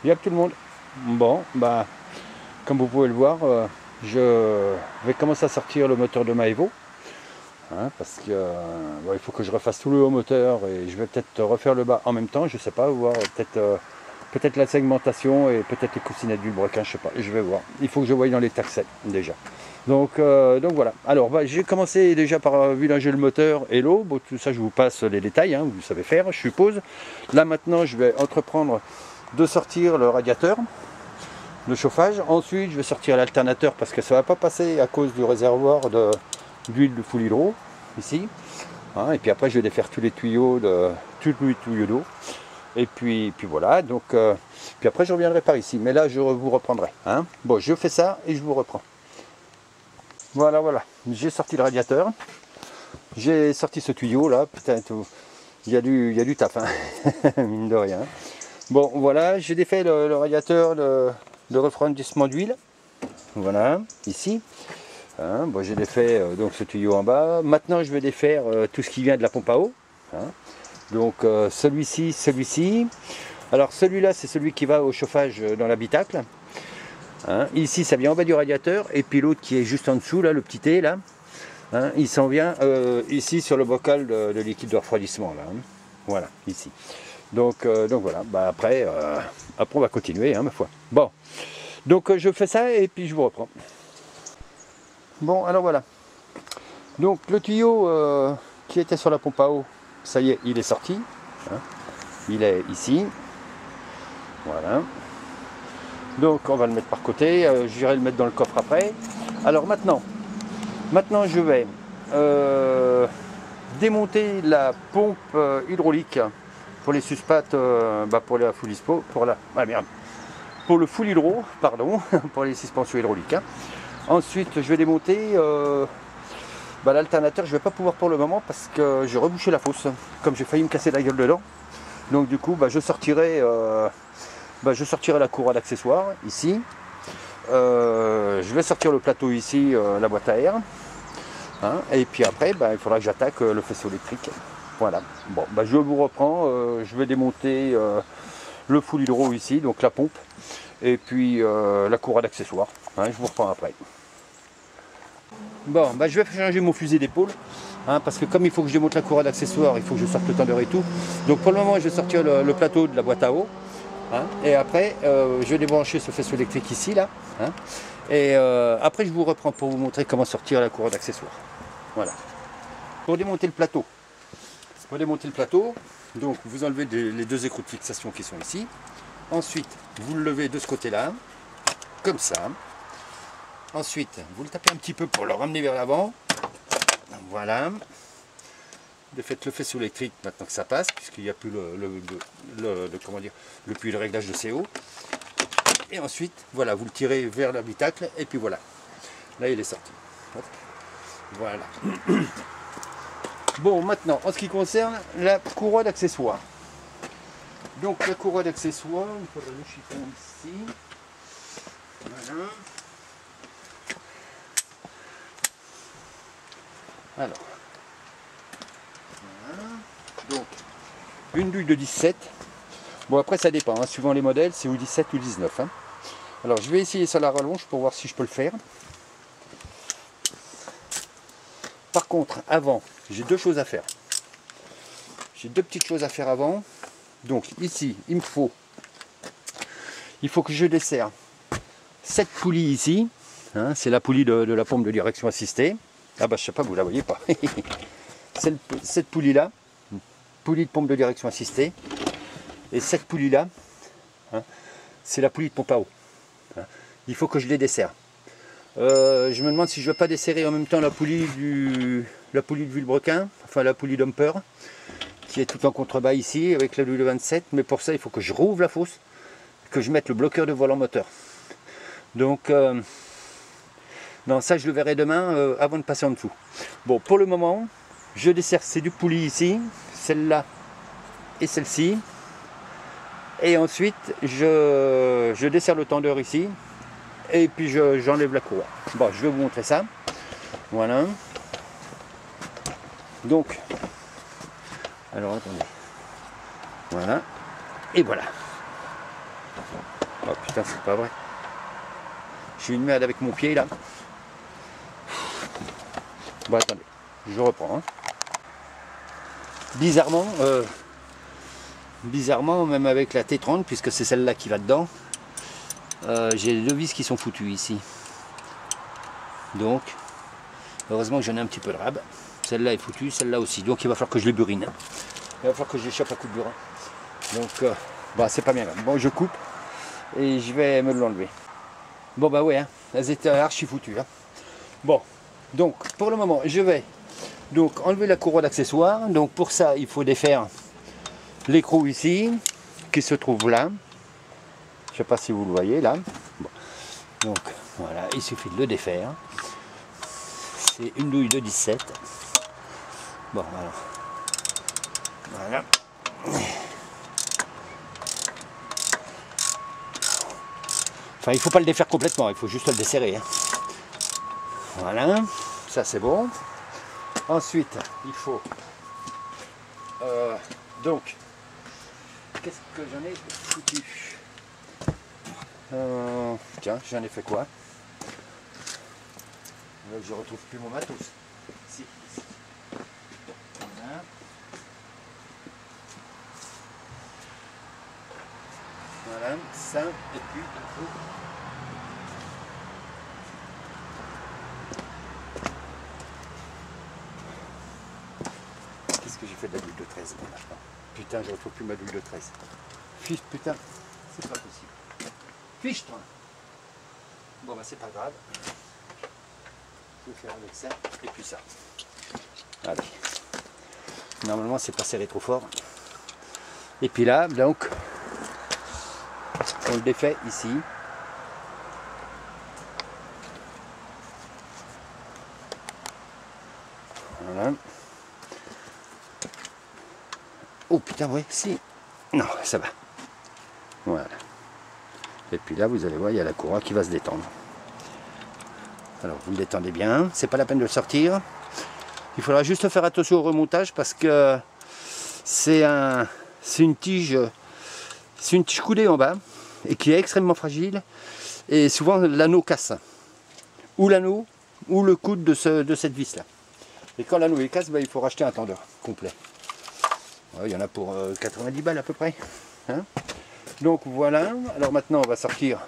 Y'a tout le monde. Bon, bah, comme vous pouvez le voir, je vais commencer à sortir le moteur de ma Evo. Hein, parce que il faut que je refasse tout le haut moteur et je vais peut-être refaire le bas en même temps, je sais pas, voir peut-être la segmentation et peut-être les coussinettes du broquin, je sais pas, je vais voir. Il faut que je voie dans les taxettes déjà. Donc voilà. Alors j'ai commencé déjà par villager le moteur et l'eau. Bon, tout ça je vous passe les détails, hein, vous savez faire, je suppose. Là maintenant je vais entreprendre de sortir le radiateur, le chauffage. Ensuite je vais sortir l'alternateur parce que ça va pas passer à cause du réservoir d'huile de full hydro ici. Hein, et puis après je vais défaire tous les tuyaux d'eau. Et puis voilà, donc puis après je reviendrai par ici. Mais là je vous reprendrai. Hein. Bon, je fais ça et je vous reprends. Voilà. J'ai sorti le radiateur. J'ai sorti ce tuyau là. Putain, il y a du taf, hein. Mine de rien. Bon, voilà, j'ai défait le radiateur de refroidissement d'huile. Voilà, ici. Hein, bon, j'ai défait donc ce tuyau en bas. Maintenant, je vais défaire tout ce qui vient de la pompe à eau. Hein. Donc, celui-ci. Alors, celui-là, c'est celui qui va au chauffage dans l'habitacle. Hein, ici, ça vient en bas du radiateur. Et puis l'autre qui est juste en dessous, là, le petit T, là. Hein, il s'en vient ici sur le bocal de liquide de refroidissement. Là, hein. Voilà, ici. Donc voilà, bah, après on va continuer, hein, ma foi. Bon, donc je fais ça et puis je vous reprends. Bon, alors voilà. Donc le tuyau qui était sur la pompe à eau, ça y est, il est sorti. Hein. Il est ici. Voilà. Donc on va le mettre par côté. J'irai le mettre dans le coffre après. Alors maintenant je vais démonter la pompe hydraulique pour les suspates, pour la full hydro, pour le full hydro, pardon, pour les suspensions hydrauliques. Hein. Ensuite, je vais démonter l'alternateur. Je ne vais pas pouvoir pour le moment parce que j'ai rebouché la fosse, comme j'ai failli me casser la gueule dedans. Donc du coup, je sortirai la courroie d'accessoires ici. Je vais sortir le plateau ici, la boîte à air. Hein, et puis après, il faudra que j'attaque le faisceau électrique. Voilà. Bon, je vous reprends. Je vais démonter le full hydro ici, donc la pompe, et puis la courroie d'accessoires. Hein, je vous reprends après. Bon, je vais changer mon fusil d'épaule, hein, parce que comme il faut que je démonte la courroie d'accessoires, il faut que je sorte le tendeur et tout. Donc pour le moment, je vais sortir le plateau de la boîte à eau. Hein, et après, je vais débrancher ce faisceau électrique ici, là. Hein, et après, je vous reprends pour vous montrer comment sortir la courroie d'accessoires. Voilà. Pour démonter le plateau, donc vous enlevez les deux écrous de fixation qui sont ici. Ensuite, vous le levez de ce côté-là, comme ça. Ensuite, vous le tapez un petit peu pour le ramener vers l'avant. Voilà. Vous faites le faisceau électrique maintenant que ça passe, puisqu'il n'y a plus le puits de réglage de CO. Et ensuite, voilà, vous le tirez vers l'habitacle, et puis voilà. Là, il est sorti. Hop. Voilà. Bon, maintenant, en ce qui concerne la courroie d'accessoires. Donc, la courroie d'accessoires, il faudra le chiffon ici. Voilà. Alors. Voilà. Donc, une douille de 17. Bon, après, ça dépend, hein, suivant les modèles, c'est ou 17 ou 19. Hein. Alors, je vais essayer ça à la rallonge pour voir si je peux le faire. Par contre, avant, j'ai deux choses à faire. J'ai deux petites choses à faire avant. Donc ici, il faut que je desserre cette poulie ici. Hein, c'est la poulie de la pompe de direction assistée. Ah je sais pas, vous la voyez pas. Cette poulie-là, poulie de pompe de direction assistée. Et cette poulie-là, hein, c'est la poulie de pompe à eau. Hein, il faut que je les desserre. Je me demande si je ne vais pas desserrer en même temps la poulie de Villebrequin, enfin la poulie dumper, qui est tout en contrebas ici avec la douille 27, mais pour ça il faut que je rouvre la fosse, que je mette le bloqueur de volant moteur. Donc non, ça je le verrai demain avant de passer en dessous. Bon, pour le moment, je desserre ces deux poulies ici, celle-là et celle-ci, et ensuite je desserre le tendeur ici. Et puis j'enlève la courroie. Bon, je vais vous montrer ça. Voilà. Donc, alors attendez. Voilà. Et voilà. Oh putain, c'est pas vrai. Je suis une merde avec mon pied là. Bon, attendez, je reprends. Hein. Bizarrement, même avec la T30, puisque c'est celle-là qui va dedans, j'ai les deux vis qui sont foutues ici. Donc, heureusement que j'en ai un petit peu de rab. Celle-là est foutue, celle-là aussi. Donc il va falloir que je les burine. Il va falloir que je les chope à coup de burin. Donc, bah, c'est pas bien grave. Bon, je coupe et je vais me l'enlever. Bon, bah ouais, hein, elles étaient archi foutues. Hein. Bon, donc pour le moment, je vais donc enlever la courroie d'accessoires. Donc pour ça, il faut défaire l'écrou ici, qui se trouve là. Je sais pas si vous le voyez là. Bon. Donc voilà, il suffit de le défaire. C'est une douille de 17. Bon, alors. Voilà. Enfin, il ne faut pas le défaire complètement, il faut juste le desserrer. Hein. Voilà, ça c'est bon. Ensuite, il faut... donc, qu'est-ce que j'en ai foutu? Tiens, j'en ai fait quoi? Là, je retrouve plus mon matos. Si, ici. Voilà. Voilà, ça, et puis il faut... Qu'est-ce que j'ai fait de la douille de 13 maintenant? Putain, je retrouve plus ma douille de 13. Fiche, putain, c'est pas possible. Fiche-toi. Bon, bah c'est pas grave. Je vais faire avec ça, et puis ça. Allez. Normalement, c'est pas serré trop fort. Et puis là, donc, on le défait ici. Voilà. Oh putain, oui, si. Non, ça va. Voilà. Et puis là, vous allez voir, il y a la courroie qui va se détendre. Alors, vous le détendez bien. C'est pas la peine de le sortir. Il faudra juste faire attention au remontage parce que c'est une tige coulée en bas et qui est extrêmement fragile. Et souvent, l'anneau casse. Ou l'anneau, ou le coude de cette vis là. Et quand l'anneau est casse, bah, il faut racheter un tendeur complet. Ouais, il y en a pour 90 balles à peu près. Hein, donc voilà. Alors maintenant, on va sortir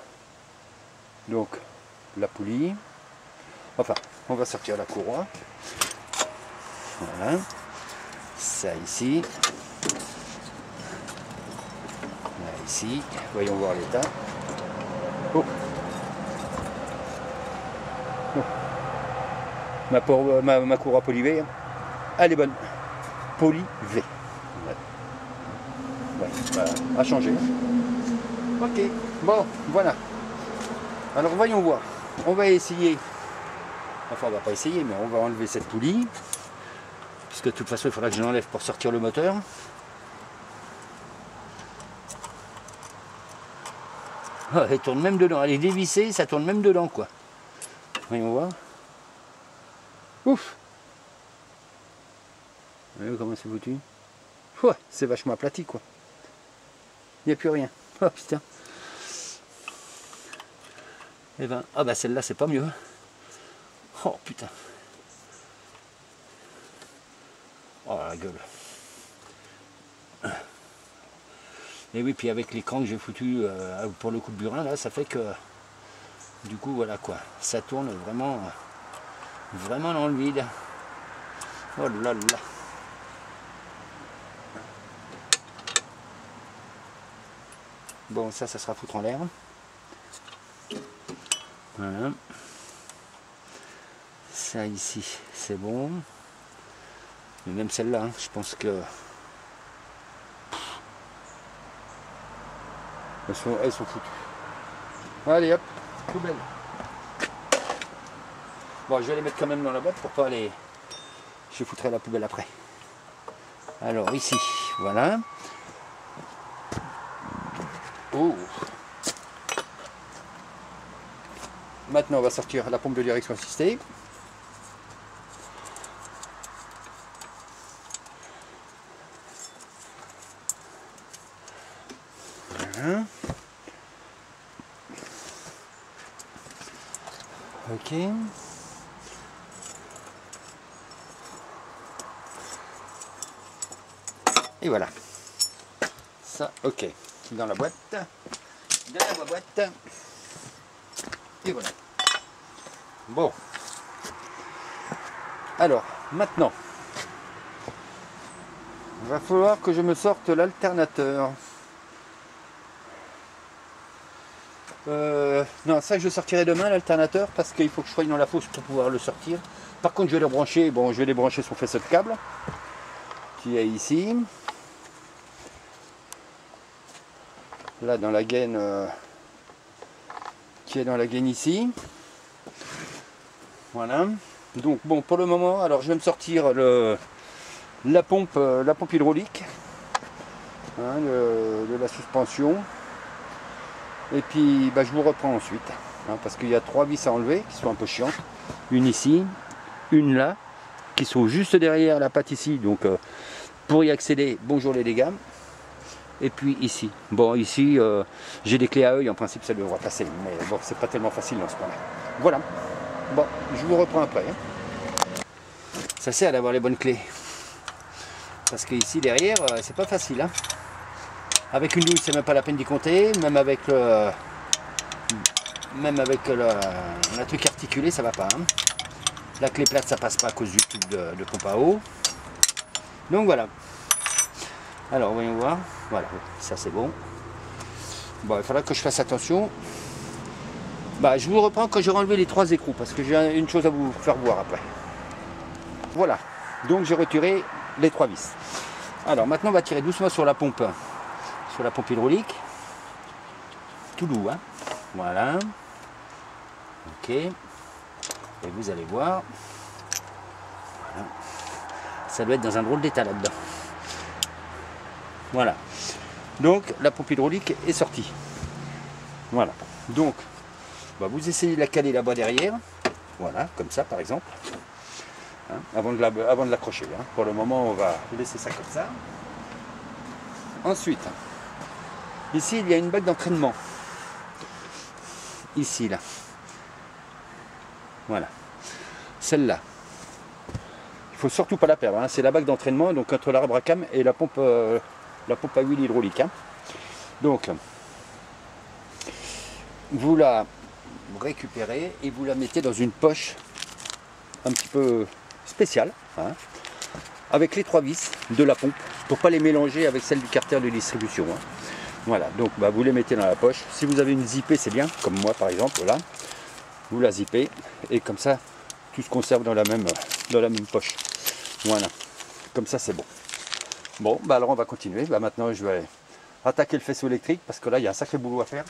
donc la poulie. Enfin, on va sortir la courroie. Voilà. Ça ici. Là ici. Voyons voir l'état. Oh. Oh. Ma courroie polyvé, elle est bonne. Polyvé. Ouais, voilà, à changer. Ok, bon, voilà. Alors voyons voir. On va essayer. Enfin, on va pas essayer, mais on va enlever cette poulie. Puisque de toute façon, il faudra que je l'enlève pour sortir le moteur. Oh, elle tourne même dedans. Elle est dévissée, ça tourne même dedans, quoi. Voyons voir. Ouf! Vous voyez comment c'est foutu? Ouais, c'est vachement aplati, quoi. Il n'y a plus rien. Oh putain. Eh ben, ah bah celle-là, c'est pas mieux. Oh putain. Oh la gueule. Et oui, puis avec l'écran que j'ai foutu pour le coup de burin, là, ça fait que du coup, voilà quoi. Ça tourne vraiment, vraiment dans le vide. Oh là là. Bon, ça sera foutre en l'air. Voilà. Ça ici, c'est bon. Mais même celle-là, hein, je pense que... Elles sont foutues. Allez hop, poubelle. Bon, je vais les mettre quand même dans la boîte pour pas les... Je foutrai la poubelle après. Alors ici, voilà. Oh. Maintenant, on va sortir la pompe de direction assistée. Voilà. Ok. Et voilà. Ça, ok. Dans la boîte. Dans la boîte. Et voilà. Bon. Alors, maintenant, il va falloir que je me sorte l'alternateur. Non, ça je sortirai demain l'alternateur parce qu'il faut que je sois dans la fosse pour pouvoir le sortir. Par contre, je vais le brancher. Bon, je vais les brancher sur faisceau de câble qui est ici. Là, dans la gaine, qui est dans la gaine ici. Voilà. Donc bon, pour le moment, alors je vais me sortir la pompe hydraulique hein, de la suspension. Et puis bah, je vous reprends ensuite. Hein, parce qu'il y a 3 vis à enlever qui sont un peu chiantes. Une ici, une là, qui sont juste derrière la patte ici. Donc pour y accéder, bonjour les dégâts. Et puis ici. Bon, ici, j'ai des clés à œil, en principe ça devrait passer. Mais bon, c'est pas tellement facile dans ce point-là. Voilà. Bon, je vous reprends après. Hein. Ça sert d'avoir les bonnes clés. Parce que ici derrière, c'est pas facile. Hein. Avec une douille, c'est même pas la peine d'y compter. Même avec le truc articulé, ça va pas. Hein. La clé plate, ça passe pas à cause du tube de pompe à eau. Donc voilà. Alors, voyons voir. Voilà, ça c'est bon. Bon, il faudra que je fasse attention. Bah, je vous reprends quand j'aurai enlevé les 3 écrous, parce que j'ai une chose à vous faire voir après. Voilà, donc j'ai retiré les 3 vis. Alors maintenant on va tirer doucement sur la pompe hydraulique. Tout doux, hein. Voilà. Ok. Et vous allez voir. Voilà. Ça doit être dans un drôle d'état là-dedans. Voilà. Donc la pompe hydraulique est sortie. Voilà. Donc bah, vous essayez de la caler là-bas derrière. Voilà, comme ça par exemple. Hein, avant de l'accrocher. Hein. Pour le moment, on va laisser ça comme ça. Ensuite, ici, il y a une bague d'entraînement. Ici, là. Voilà. Celle-là. Il ne faut surtout pas la perdre. Hein. C'est la bague d'entraînement, donc entre l'arbre à cam et la pompe à huile hydraulique. Hein. Donc, vous la récupérez et vous la mettez dans une poche un petit peu spéciale, hein, avec les 3 vis de la pompe, pour pas les mélanger avec celle du carter de distribution. Hein. Voilà, donc bah, vous les mettez dans la poche. Si vous avez une zippée, c'est bien, comme moi par exemple, là, vous la zippez, et comme ça, tout se conserve dans la même poche. Voilà, comme ça c'est bon. Bon, bah alors on va continuer. Bah, maintenant je vais attaquer le faisceau électrique, parce que là il y a un sacré boulot à faire.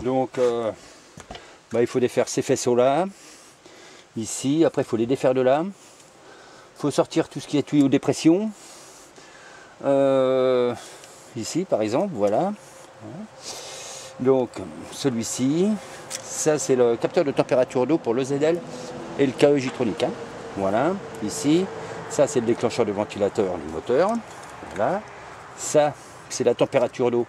Donc, bah, il faut défaire ces faisceaux là. Ici, après il faut les défaire de là. Il faut sortir tout ce qui est tuyau dépression. Ici par exemple, voilà. Donc celui-ci, ça c'est le capteur de température d'eau pour le ZL et le KE Jitronic. Hein. Voilà, ici, ça c'est le déclencheur de ventilateur du moteur. Voilà, ça c'est la température d'eau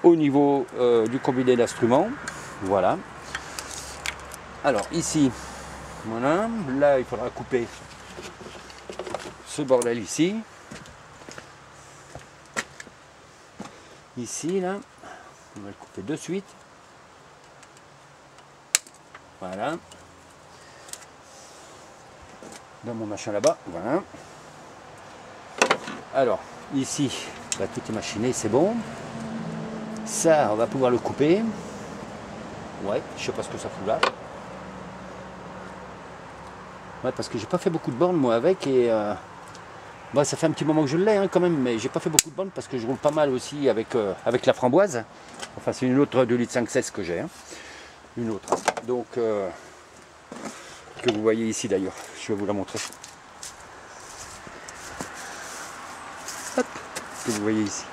au niveau du combiné d'instruments. Voilà. Alors ici, voilà, là il faudra couper ce bordel ici. Ici, là, on va le couper de suite. Voilà. Dans mon machin là-bas, voilà. Alors, ici, bah, tout est machiné, c'est bon. Ça, on va pouvoir le couper. Ouais, je sais pas ce que ça fout là. Ouais, parce que j'ai pas fait beaucoup de bornes moi avec et bah, ça fait un petit moment que je l'ai hein, quand même, mais j'ai pas fait beaucoup de bornes parce que je roule pas mal aussi avec la framboise. Enfin, c'est une autre 2,5 litres que j'ai. Hein. Une autre. Donc, que vous voyez ici d'ailleurs. Je vais vous la montrer. Hop, que vous voyez ici.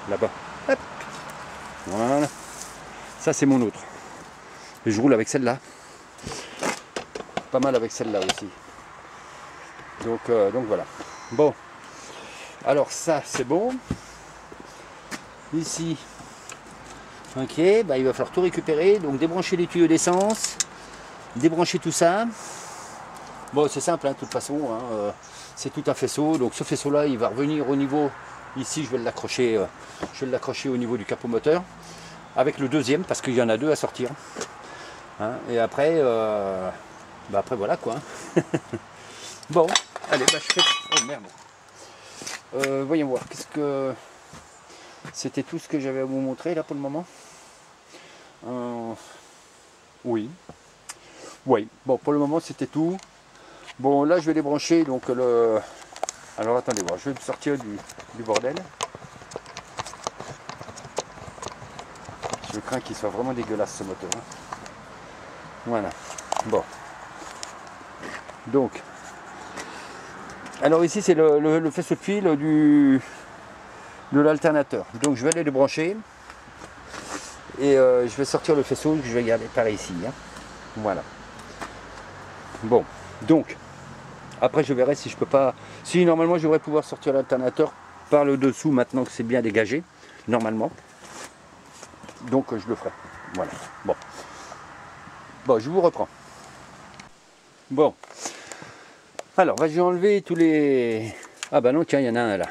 Là-bas. Hop. Voilà. Ça, c'est mon autre. Et je roule avec celle-là. Pas mal avec celle-là aussi. Donc voilà. Bon. Alors ça, c'est bon. Ici, Ok, bah, il va falloir tout récupérer, donc débrancher les tuyaux d'essence, débrancher tout ça. Bon, c'est simple, hein, de toute façon, hein, c'est tout un faisceau, donc ce faisceau là il va revenir au niveau, ici je vais l'accrocher au niveau du capot moteur, avec le deuxième, parce qu'il y en a deux à sortir. Hein, et après, après voilà quoi. Bon, allez, bah, je fais... Oh merde. Voyons voir, qu'est-ce que... C'était tout ce que j'avais à vous montrer là pour le moment. Oui. Oui, bon pour le moment c'était tout. Bon là je vais les brancher, donc le... Alors attendez voir, je vais me sortir du bordel. Je crains qu'il soit vraiment dégueulasse ce moteur. Hein. Voilà. Bon. Donc. Alors ici c'est le faisceau de fil de l'alternateur. Donc je vais aller le brancher. Et je vais sortir le faisceau que je vais garder par ici. Hein. Voilà. Bon. Donc. Après je verrai si je peux pas... Si normalement je devrais pouvoir sortir l'alternateur par le dessous maintenant que c'est bien dégagé. Normalement. Donc je le ferai. Voilà. Bon. Bon, je vous reprends. Bon. Alors, je vais enlever tous les... Ah bah non, tiens, il y en a un là.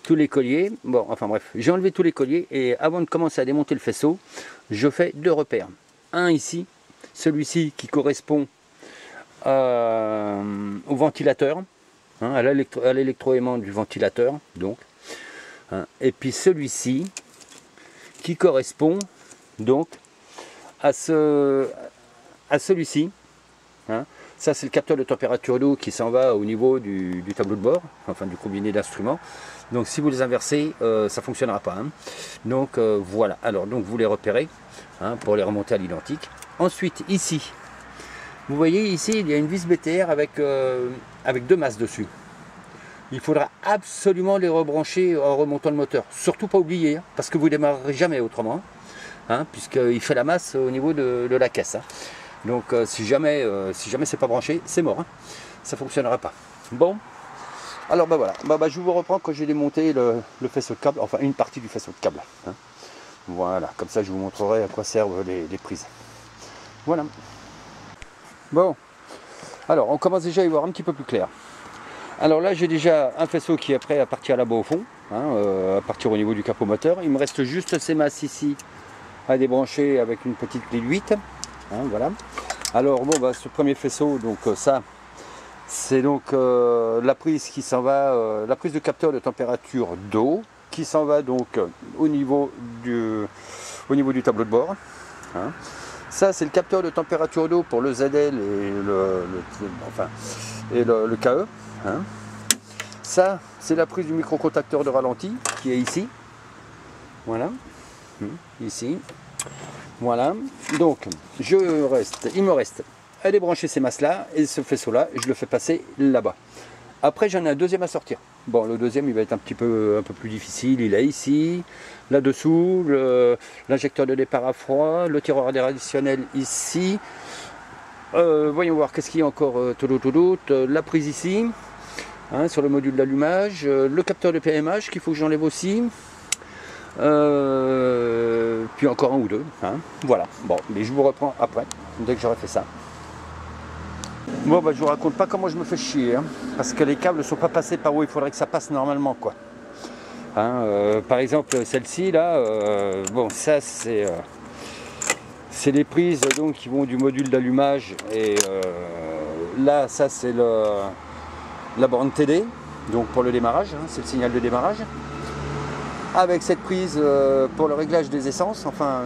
Tous les colliers. Bon, enfin bref, j'ai enlevé tous les colliers et avant de commencer à démonter le faisceau, je fais deux repères. Un ici, celui-ci qui correspond au ventilateur, hein, à l'électroaimant du ventilateur, donc. Hein, et puis celui-ci qui correspond donc à celui-ci. Hein. Ça c'est le capteur de température d'eau qui s'en va au niveau du tableau de bord, enfin du combiné d'instruments. Donc si vous les inversez, ça ne fonctionnera pas. Hein. Donc voilà, alors donc vous les repérez hein, pour les remonter à l'identique. Ensuite ici, vous voyez ici il y a une vis BTR avec deux masses dessus. Il faudra absolument les rebrancher en remontant le moteur. Surtout pas oublier, hein, parce que vous ne démarrerez jamais autrement. Hein, puisqu'il fait la masse au niveau de la caisse. Hein. Donc si jamais c'est pas branché, c'est mort. Hein. Ça ne fonctionnera pas. Bon, alors bah voilà. Je vous reprends quand j'ai démonté le faisceau de câble, enfin une partie du faisceau de câble. Hein. Voilà, comme ça je vous montrerai à quoi servent les prises. Voilà. Bon, alors on commence déjà à y voir un petit peu plus clair. Alors là j'ai déjà un faisceau qui est prêt à partir là-bas au fond, hein, à partir au niveau du capot moteur. Il me reste juste ces masses ici à débrancher avec une petite clé 8. Hein, voilà. Alors bon ce premier faisceau, donc ça c'est donc la prise qui s'en va, la prise de capteur de température d'eau qui s'en va donc au niveau du tableau de bord. Hein. Ça c'est le capteur de température d'eau pour le ZL et le KE. Hein. Ça c'est la prise du microcontacteur de ralenti qui est ici. Voilà. Ici. Voilà. Donc il me reste à débrancher ces masses là et ce faisceau là je le fais passer là-bas. Après j'en ai un deuxième à sortir. Bon le deuxième il va être un peu plus difficile. Il est ici, là-dessous, l'injecteur de départ à froid, le tireur d'air additionnel ici. Voyons voir qu'est-ce qu'il y a encore. La prise ici, hein, sur le module d'allumage, le capteur de PMH qu'il faut que j'enlève aussi. Puis encore un ou deux. Hein. Voilà. Bon, mais je vous reprends après, dès que j'aurai fait ça. Bon, je vous raconte pas comment je me fais chier, hein, parce que les câbles ne sont pas passés par où il faudrait que ça passe normalement, quoi. Hein, par exemple, celle-ci là, bon, ça c'est les prises donc qui vont du module d'allumage et là, ça c'est la borne TD, donc pour le démarrage, hein, c'est le signal de démarrage. Avec cette prise pour le réglage des essences, enfin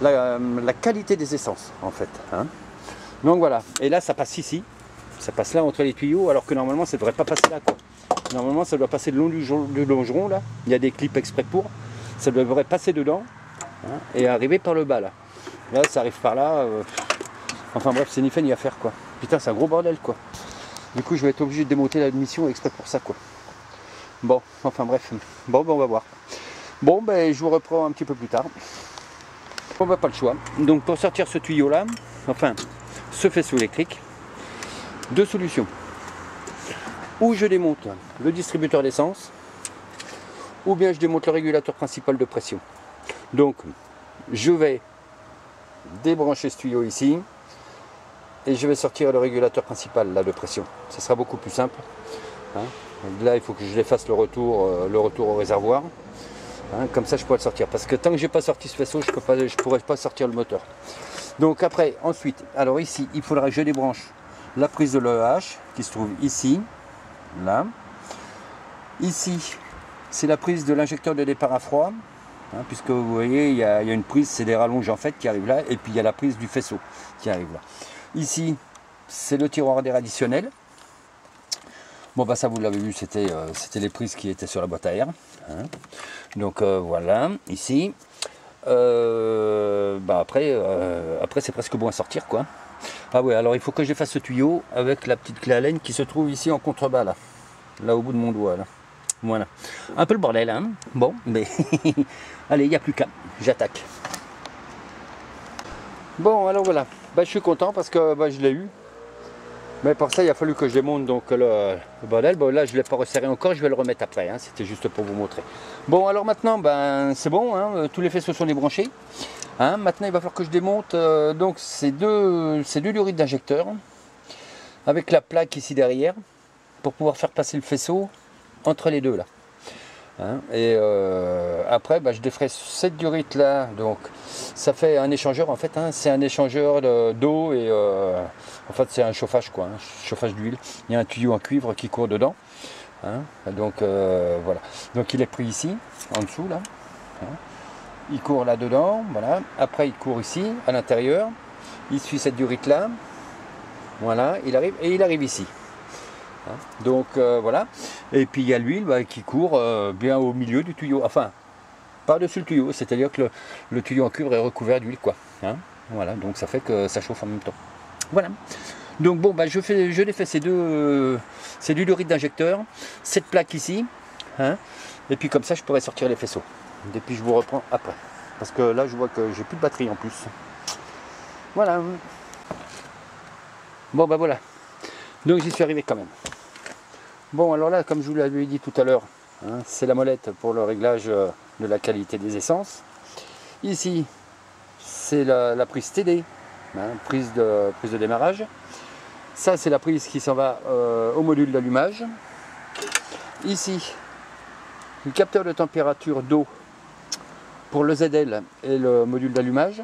la qualité des essences en fait. Hein. Donc voilà, et là ça passe ici, ça passe là entre les tuyaux, alors que normalement ça ne devrait pas passer là quoi. Normalement ça doit passer le long du longeron là, il y a des clips exprès pour, ça devrait passer dedans hein, et arriver par le bas là. Là ça arrive par là, enfin bref c'est ni fait ni à faire quoi. Putain c'est un gros bordel quoi. Du coup je vais être obligé de démonter la mission exprès pour ça quoi. Bon, enfin bref, bon on va voir. Bon je vous reprends un petit peu plus tard. On va pas le choix. Donc pour sortir ce tuyau là, enfin ce faisceau électrique, deux solutions. Ou je démonte le distributeur d'essence, ou bien je démonte le régulateur principal de pression. Donc je vais débrancher ce tuyau ici et je vais sortir le régulateur principal là de pression. Ce sera beaucoup plus simple. Hein. Là il faut que je les fasse le retour au réservoir. Hein, comme ça je pourrai le sortir. Parce que tant que j'ai pas sorti ce faisceau, je ne pourrai pas sortir le moteur. Donc après, ensuite, alors ici, il faudra que je débranche la prise de l'EH qui se trouve ici, là. Ici, c'est la prise de l'injecteur de départ à froid. Hein, puisque vous voyez, il y a une prise, c'est des rallonges en fait qui arrivent là. Et puis il y a la prise du faisceau qui arrive là. Ici, c'est le tiroir d'air additionnel. Bon bah ça vous l'avez vu, c'était les prises qui étaient sur la boîte à air. Hein. Donc voilà, ici. Bah après c'est presque bon à sortir quoi. Ah ouais, alors il faut que je fasse ce tuyau avec la petite clé Allen qui se trouve ici en contrebas là au bout de mon doigt là. Voilà. Un peu le bordel hein. Bon, mais allez, il n'y a plus qu'à. J'attaque. Bon alors voilà, bah, je suis content parce que bah, je l'ai eu. Mais pour ça, il a fallu que je démonte donc le bordel. Bon, là, je ne l'ai pas resserré encore, je vais le remettre après. Hein. C'était juste pour vous montrer. Bon, alors maintenant, ben, c'est bon. Hein. Tous les faisceaux sont débranchés. Hein. Maintenant, il va falloir que je démonte donc ces deux lurides d'injecteur avec la plaque ici derrière pour pouvoir faire passer le faisceau entre les deux là. Hein. Et après, ben, je déferai cette durite là. Donc, ça fait un échangeur en fait. Hein. C'est un échangeur d'eau et en fait, c'est un chauffage quoi, un chauffage d'huile. Il y a un tuyau en cuivre qui court dedans. Hein. Donc voilà. Donc il est pris ici, en dessous là. Hein. Il court là dedans, voilà. Après il court ici, à l'intérieur. Il suit cette durite là. Voilà, il arrive ici. Hein. Donc voilà. Et puis il y a l'huile bah, qui court bien au milieu du tuyau. Enfin, par-dessus le tuyau, c'est-à-dire que le tuyau en cuivre est recouvert d'huile quoi. Hein. Voilà, donc ça fait que ça chauffe en même temps. Voilà. Donc bon, bah, je défais ces deux lurides d'injecteur, cette plaque ici, hein, et puis comme ça je pourrai sortir les faisceaux. Et puis je vous reprends après. Parce que là je vois que j'ai plus de batterie en plus. Voilà. Bon bah voilà. Donc j'y suis arrivé quand même. Bon alors là, comme je vous l'avais dit tout à l'heure, hein, c'est la molette pour le réglage de la qualité des essences. Ici, c'est la prise TD. Hein, prise de démarrage. Ça c'est la prise qui s'en va au module d'allumage. Ici le capteur de température d'eau pour le ZL et le module d'allumage.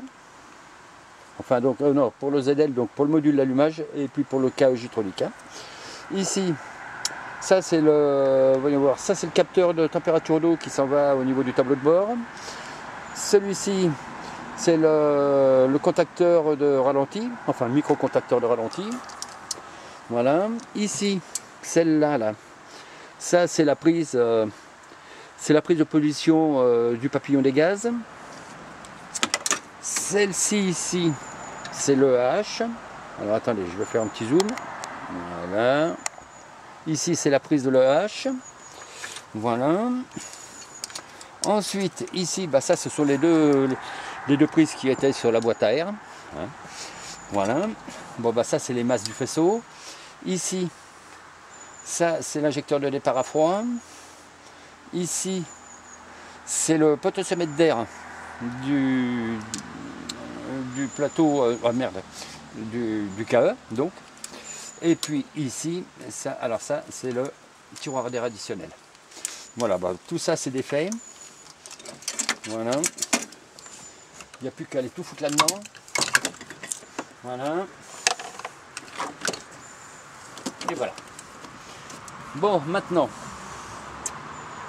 Enfin donc non, pour le ZL, donc pour le module d'allumage et puis pour le cage hydraulique. Hein. Ici ça c'est voyons voir, ça c'est le capteur de température d'eau qui s'en va au niveau du tableau de bord. Celui-ci c'est le contacteur de ralenti, enfin le micro-contacteur de ralenti. Voilà. Ici, celle-là, là, ça c'est la prise de position du papillon des gaz. Celle-ci ici, c'est le H. Alors attendez, je vais faire un petit zoom. Voilà. Ici, c'est la prise de l'EH. Voilà. Ensuite, ici, bah, ça ce sont les deux prises qui étaient sur la boîte à air. Hein. Voilà. Bon bah ça c'est les masses du faisceau. Ici, ça c'est l'injecteur de départ à froid. Ici, c'est le potentiomètre d'air du plateau, du KE donc. Et puis ici, ça, alors ça c'est le tiroir d'air additionnel. Voilà, bah, tout ça c'est défait. Voilà. Il n'y a plus qu'à aller tout foutre là-dedans. Voilà. Et voilà. Bon, maintenant.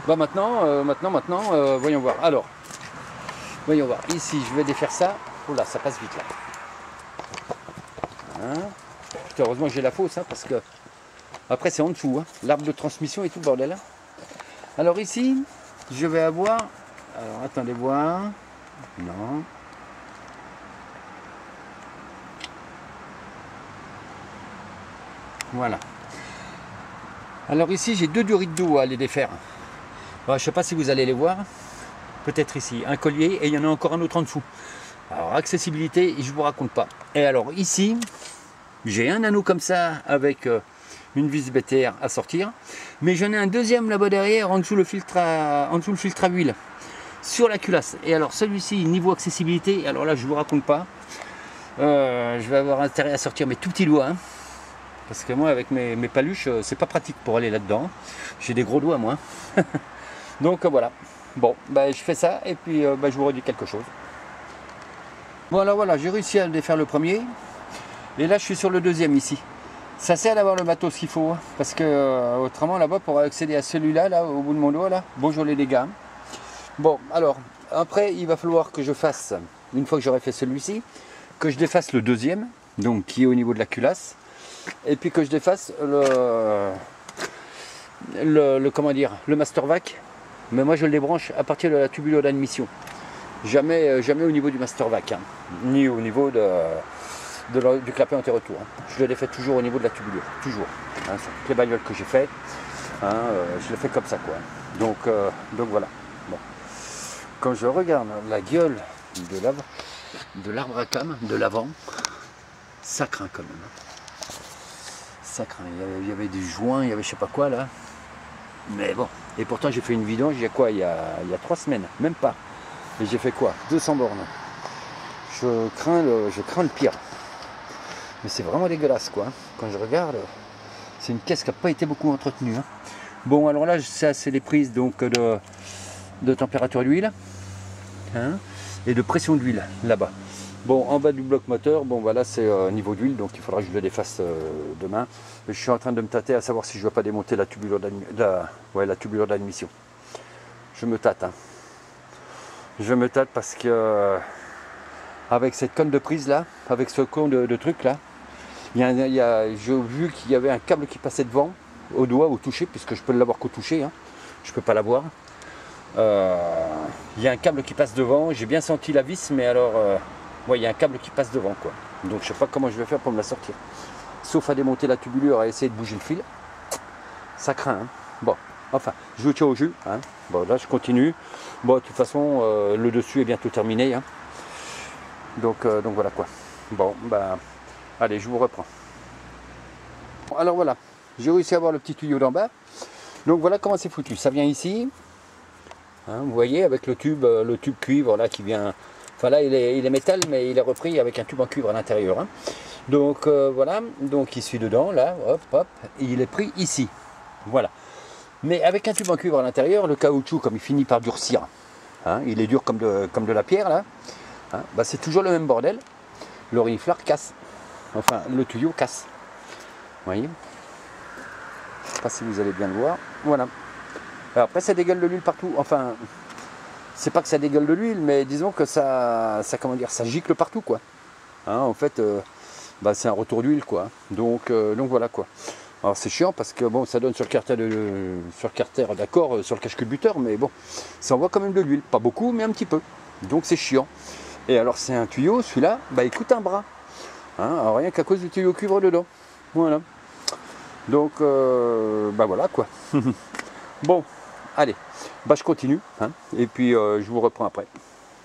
Bah maintenant, voyons voir. Alors, voyons voir. Ici, je vais défaire ça. Oh là, ça passe vite là. Voilà. Putain, heureusement que j'ai la fausse, hein, parce que après c'est en dessous. Hein. L'arbre de transmission et tout le bordel. Hein. Alors ici, je vais avoir. Alors attendez voir. Non. Voilà. Alors ici j'ai deux durites d'eau à aller défaire. Alors, je ne sais pas si vous allez les voir. Peut-être ici, un collier et il y en a encore un autre en dessous. Alors accessibilité, je ne vous raconte pas. Et alors ici, j'ai un anneau comme ça avec une vis BTR à sortir. Mais j'en ai un deuxième là-bas derrière en dessous le filtre à huile. sur la culasse. Et alors celui-ci, niveau accessibilité, alors là je vous raconte pas, je vais avoir intérêt à sortir mes tout petits doigts, hein, parce que moi avec mes paluches, c'est pas pratique pour aller là-dedans. J'ai des gros doigts moi. Donc voilà. Bon, bah, je fais ça et puis bah, je vous redis quelque chose. Voilà, j'ai réussi à défaire le premier. Et là je suis sur le deuxième ici. Ça sert d'avoir le matos qu'il faut, hein, parce que autrement là-bas pour accéder à celui-là, là, au bout de mon doigt, là, bonjour les dégâts. Bon, alors, après il va falloir que je fasse, une fois que j'aurai fait celui-ci, que je défasse le deuxième, donc qui est au niveau de la culasse, et puis que je défasse comment dire, le master vac, mais moi je le débranche à partir de la tubulure d'admission. Jamais au niveau du master vac, hein, ni au niveau du clapet anti-retour. Hein. Je le défais toujours au niveau de la tubulure, toujours. Hein, sur toutes les bagnoles que j'ai fait, hein, je le fais comme ça, quoi. Donc voilà. Bon. Quand je regarde la gueule de l'arbre à cam, de l'avant, ça craint quand même. Hein. Ça craint. Il y avait des joints, il y avait je sais pas quoi là. Mais bon. Et pourtant j'ai fait une vidange il y a quoi, il y a 3 semaines, même pas. Et j'ai fait quoi, 200 bornes. Je crains le pire. Mais c'est vraiment dégueulasse quoi. Quand je regarde, c'est une caisse qui n'a pas été beaucoup entretenue. Hein. Bon alors là ça c'est les prises donc de température d'huile, hein, et de pression d'huile là-bas. Bon en bas du bloc moteur, bon voilà c'est niveau d'huile, donc il faudra que je le défasse demain. Mais je suis en train de me tâter à savoir si je ne vais pas démonter la tubulure d'admission. Je me tâte. Hein. Je me tâte parce que avec cette conne de prise là, avec ce con de truc là, j'ai vu qu'il y avait un câble qui passait devant, au doigt, au toucher, puisque je peux l'avoir qu'au toucher, hein. Je peux pas l'avoir. Il y a un câble qui passe devant, j'ai bien senti la vis, mais alors, il y a un câble qui passe devant, quoi. Donc je sais pas comment je vais faire pour me la sortir. Sauf à démonter la tubulure, à essayer de bouger le fil. Ça craint, hein. Bon, enfin, je vous tiens au jus, hein. Bon, là je continue. Bon, de toute façon, le dessus est bientôt terminé, hein. Donc voilà quoi. Bon, bah, allez, je vous reprends. Alors voilà, j'ai réussi à avoir le petit tuyau d'en bas. Donc voilà comment c'est foutu. Ça vient ici. Hein, vous voyez, avec le tube cuivre là qui vient. Enfin là, il est métal, mais il est repris avec un tube en cuivre à l'intérieur. Hein. Donc voilà, donc il suit dedans, là, hop, hop, et il est pris ici. Voilà. Mais avec un tube en cuivre à l'intérieur, le caoutchouc, comme il finit par durcir, hein, il est dur comme de la pierre là. Hein, bah c'est toujours le même bordel. Le renifleur casse. Enfin, le tuyau casse. Vous voyez? Je ne sais pas si vous allez bien le voir. Voilà. Alors après, ça dégueule de l'huile partout. Enfin, c'est pas que ça dégueule de l'huile, mais disons que ça comment dire, ça gicle partout, quoi. Hein, en fait, bah, c'est un retour d'huile, quoi. Donc voilà, quoi. Alors c'est chiant parce que bon, ça donne sur le carter, d'accord, sur le cache-culbuteur, mais bon, ça envoie quand même de l'huile. Pas beaucoup, mais un petit peu. Donc c'est chiant. Et alors c'est un tuyau, celui-là, bah il coûte un bras. Hein, alors rien qu'à cause du tuyau cuivre dedans. Voilà. Donc bah voilà quoi. Bon, allez, bah je continue. Hein, et puis je vous reprends après.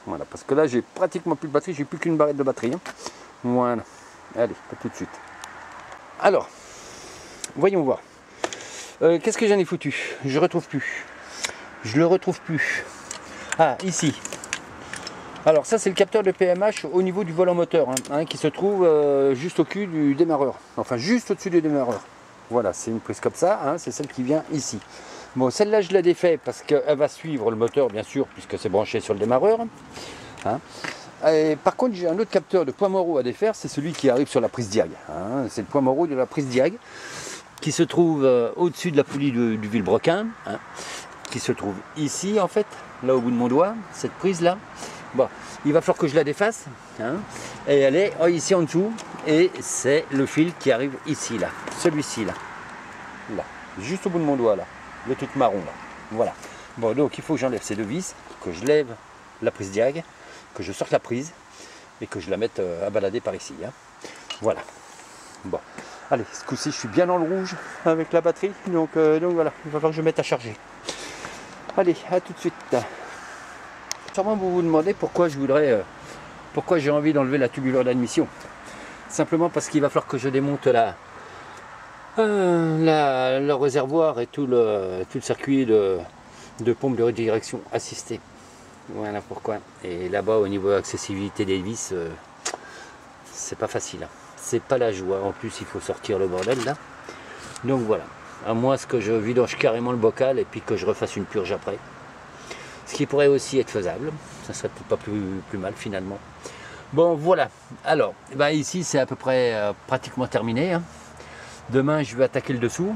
Voilà, parce que là j'ai pratiquement plus de batterie, j'ai plus qu'une barrette de batterie. Hein. Voilà. Allez, à tout de suite. Alors, voyons voir. Qu'est-ce que j'en ai foutu? Je retrouve plus. Je le retrouve plus. Ah, ici. Alors ça c'est le capteur de PMH au niveau du volant moteur, hein, qui se trouve juste au cul du démarreur, enfin juste au-dessus du démarreur. Voilà, c'est une prise comme ça, hein, c'est celle qui vient ici. Bon, celle-là je la défais parce qu'elle va suivre le moteur bien sûr, puisque c'est branché sur le démarreur. Hein. Et par contre j'ai un autre capteur de point Moreau à défaire, c'est celui qui arrive sur la prise diag. Hein. C'est le point Moreau de la prise diag, qui se trouve au-dessus de la poulie du vilebrequin, hein, qui se trouve ici en fait, là au bout de mon doigt, cette prise là. Bon, il va falloir que je la défasse, hein, et elle est ici en dessous, et c'est le fil qui arrive ici, là, celui-ci, là, juste au bout de mon doigt, là, le truc marron, là, voilà. Bon, donc il faut que j'enlève ces deux vis, que je lève la prise diag, que je sorte la prise, et que je la mette à balader par ici, hein. Voilà. Bon, allez, ce coup-ci, je suis bien dans le rouge avec la batterie, donc voilà, il va falloir que je mette à charger. Allez, à tout de suite. Sûrement vous vous demandez pourquoi j'ai envie d'enlever la tubulure d'admission. Simplement parce qu'il va falloir que je démonte le réservoir et tout le circuit de pompe de redirection assistée. Voilà pourquoi. Et là-bas, au niveau accessibilité des vis, c'est pas facile. Hein. C'est pas la joie. En plus, il faut sortir le bordel là. Donc voilà. À moins que je vidange carrément le bocal et puis que je refasse une purge après. Ce qui pourrait aussi être faisable. Ça serait peut-être pas plus mal finalement. Bon voilà. Alors, bah, ici c'est à peu près pratiquement terminé. Hein. Demain, je vais attaquer le dessous.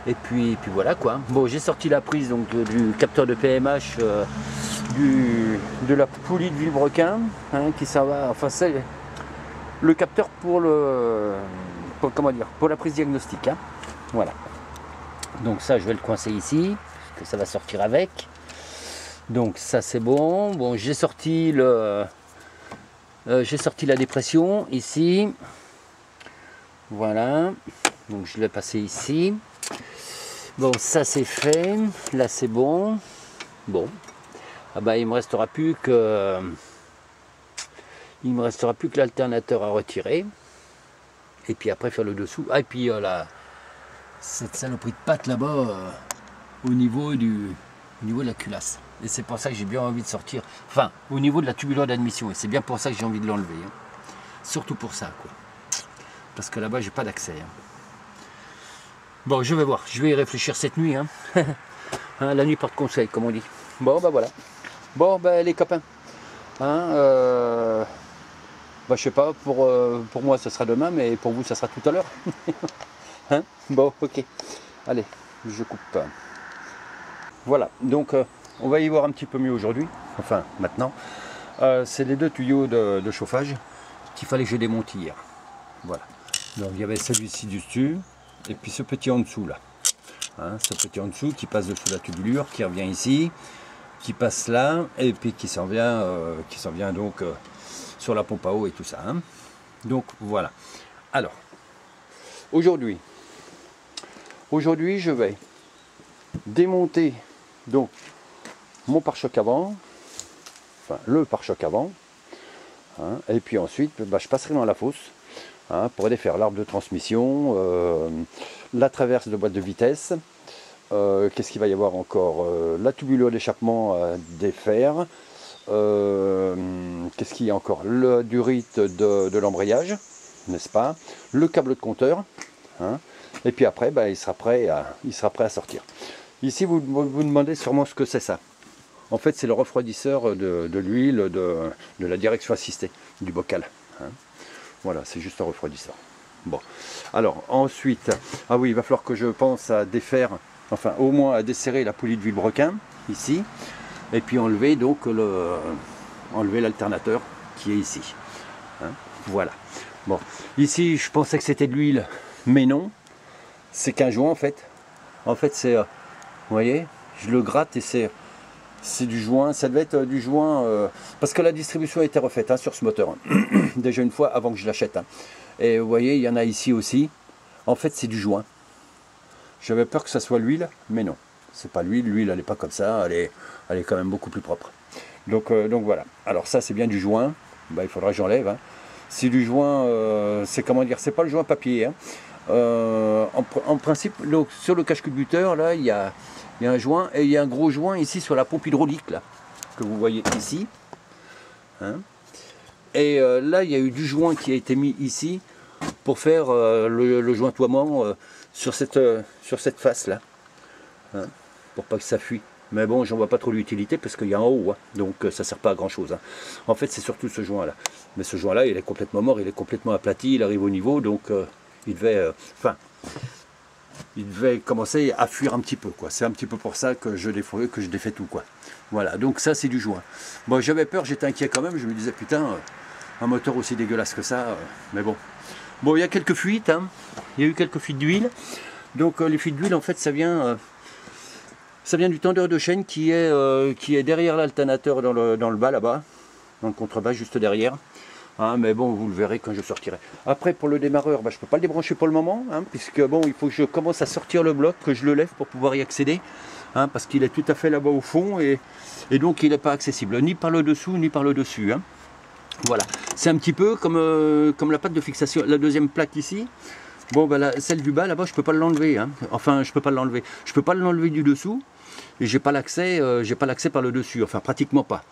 Et puis voilà quoi. Bon, j'ai sorti la prise donc du capteur de PMH de la poulie de Villebrequin, hein, qui s'en va. Enfin, c'est le capteur pour pour la prise diagnostique. Hein. Voilà. Donc ça, je vais le coincer ici, parce que ça va sortir avec. Donc ça, c'est bon. Bon, j'ai sorti la dépression ici. Voilà. Donc je l'ai passé ici. Bon, ça c'est fait, là c'est bon. Bon, ah bah, il me restera plus que l'alternateur à retirer. Et puis après faire le dessous. Ah, et puis cette saloperie de patte là-bas au niveau de la culasse. Et c'est pour ça que j'ai bien envie de sortir. Enfin, au niveau de la tubulure d'admission. Et c'est bien pour ça que j'ai envie de l'enlever. Hein. Surtout pour ça, quoi. Parce que là-bas, j'ai pas d'accès. Hein. Bon, je vais voir, je vais y réfléchir cette nuit. Hein. Hein, la nuit porte conseil, comme on dit. Bon, bah voilà. Bon, bah les copains. Hein, bah, je sais pas, pour moi, ce sera demain, mais pour vous, ça sera tout à l'heure. Hein, bon, ok. Allez, je coupe. Voilà, donc on va y voir un petit peu mieux aujourd'hui. Enfin, maintenant. C'est les deux tuyaux de chauffage qu'il fallait que je démonte hier. Voilà. Donc, il y avait celui-ci du dessus. Et puis ce petit en dessous là, hein, ce petit en dessous qui passe dessous la tubulure, qui revient ici, qui passe là, et puis qui s'en vient donc sur la pompe à eau et tout ça. Hein. Donc voilà. Alors, aujourd'hui, je vais démonter donc mon pare-choc avant, enfin le pare-choc avant, hein, et puis ensuite bah, je passerai dans la fosse. Hein, pour défaire l'arbre de transmission, la traverse de boîte de vitesse, qu'est-ce qu'il va y avoir encore, la tubulure d'échappement à défaire, qu'est-ce qu'il y a encore, le durite de l'embrayage, n'est-ce pas, le câble de compteur, hein, et puis après bah, il sera prêt à sortir. Ici vous demandez sûrement ce que c'est ça. En fait c'est le refroidisseur de l'huile de la direction assistée du bocal. Hein. Voilà, c'est juste un refroidisseur. Bon, alors ensuite, ah oui, il va falloir que je pense à défaire, enfin au moins à desserrer la poulie de Villebrequin, ici, et puis enlever donc l'alternateur qui est ici. Hein, voilà. Bon, ici je pensais que c'était de l'huile, mais non, c'est qu'un joint en fait. En fait c'est, vous voyez, je le gratte et c'est du joint, ça devait être du joint, parce que la distribution a été refaite hein, sur ce moteur, hein. Déjà une fois avant que je l'achète. Hein. Et vous voyez, il y en a ici aussi. En fait, c'est du joint. J'avais peur que ça soit l'huile, mais non. C'est pas l'huile, l'huile elle n'est pas comme ça, elle est quand même beaucoup plus propre. Donc voilà. Alors ça, c'est bien du joint. Bah, il faudra que j'enlève. Hein. C'est du joint, c'est comment dire, c'est pas le joint papier. Hein. En principe, donc, sur le cache-culbuteur, là, il y a un joint et il y a un gros joint ici sur la pompe hydraulique là, que vous voyez ici. Hein. Et là, il y a eu du joint qui a été mis ici pour faire le jointoiement sur cette face là. Hein, pour pas que ça fuit. Mais bon, j'en vois pas trop l'utilité parce qu'il y a en haut, hein, donc ça sert pas à grand chose. Hein. En fait, c'est surtout ce joint là. Mais ce joint là, il est complètement mort, il est complètement aplati, il arrive au niveau, donc il devait. Il devait commencer à fuir un petit peu, quoi. C'est un petit peu pour ça que je défais tout, quoi. Voilà, donc ça c'est du joint. Bon, j'avais peur, j'étais inquiet quand même, je me disais putain, un moteur aussi dégueulasse que ça, mais bon. Bon, il y a quelques fuites, hein. Il y a eu quelques fuites d'huile. Donc les fuites d'huile, en fait, ça vient du tendeur de chaîne qui est derrière l'alternateur dans le bas là-bas, dans le contrebas juste derrière. Hein, mais bon, vous le verrez quand je sortirai. Après, pour le démarreur, bah, je ne peux pas le débrancher pour le moment, hein, puisque bon, il faut que je commence à sortir le bloc, que je le lève pour pouvoir y accéder, hein, parce qu'il est tout à fait là-bas au fond, et donc il n'est pas accessible, ni par le dessous, ni par le dessus. Hein. Voilà, c'est un petit peu comme la plaque de fixation, la deuxième plaque ici. Bon, bah, celle du bas, là-bas, je ne peux pas l'enlever. Hein. Enfin, je ne peux pas l'enlever. Je ne peux pas l'enlever du dessous, et j'ai pas l'accès par le dessus, enfin pratiquement pas.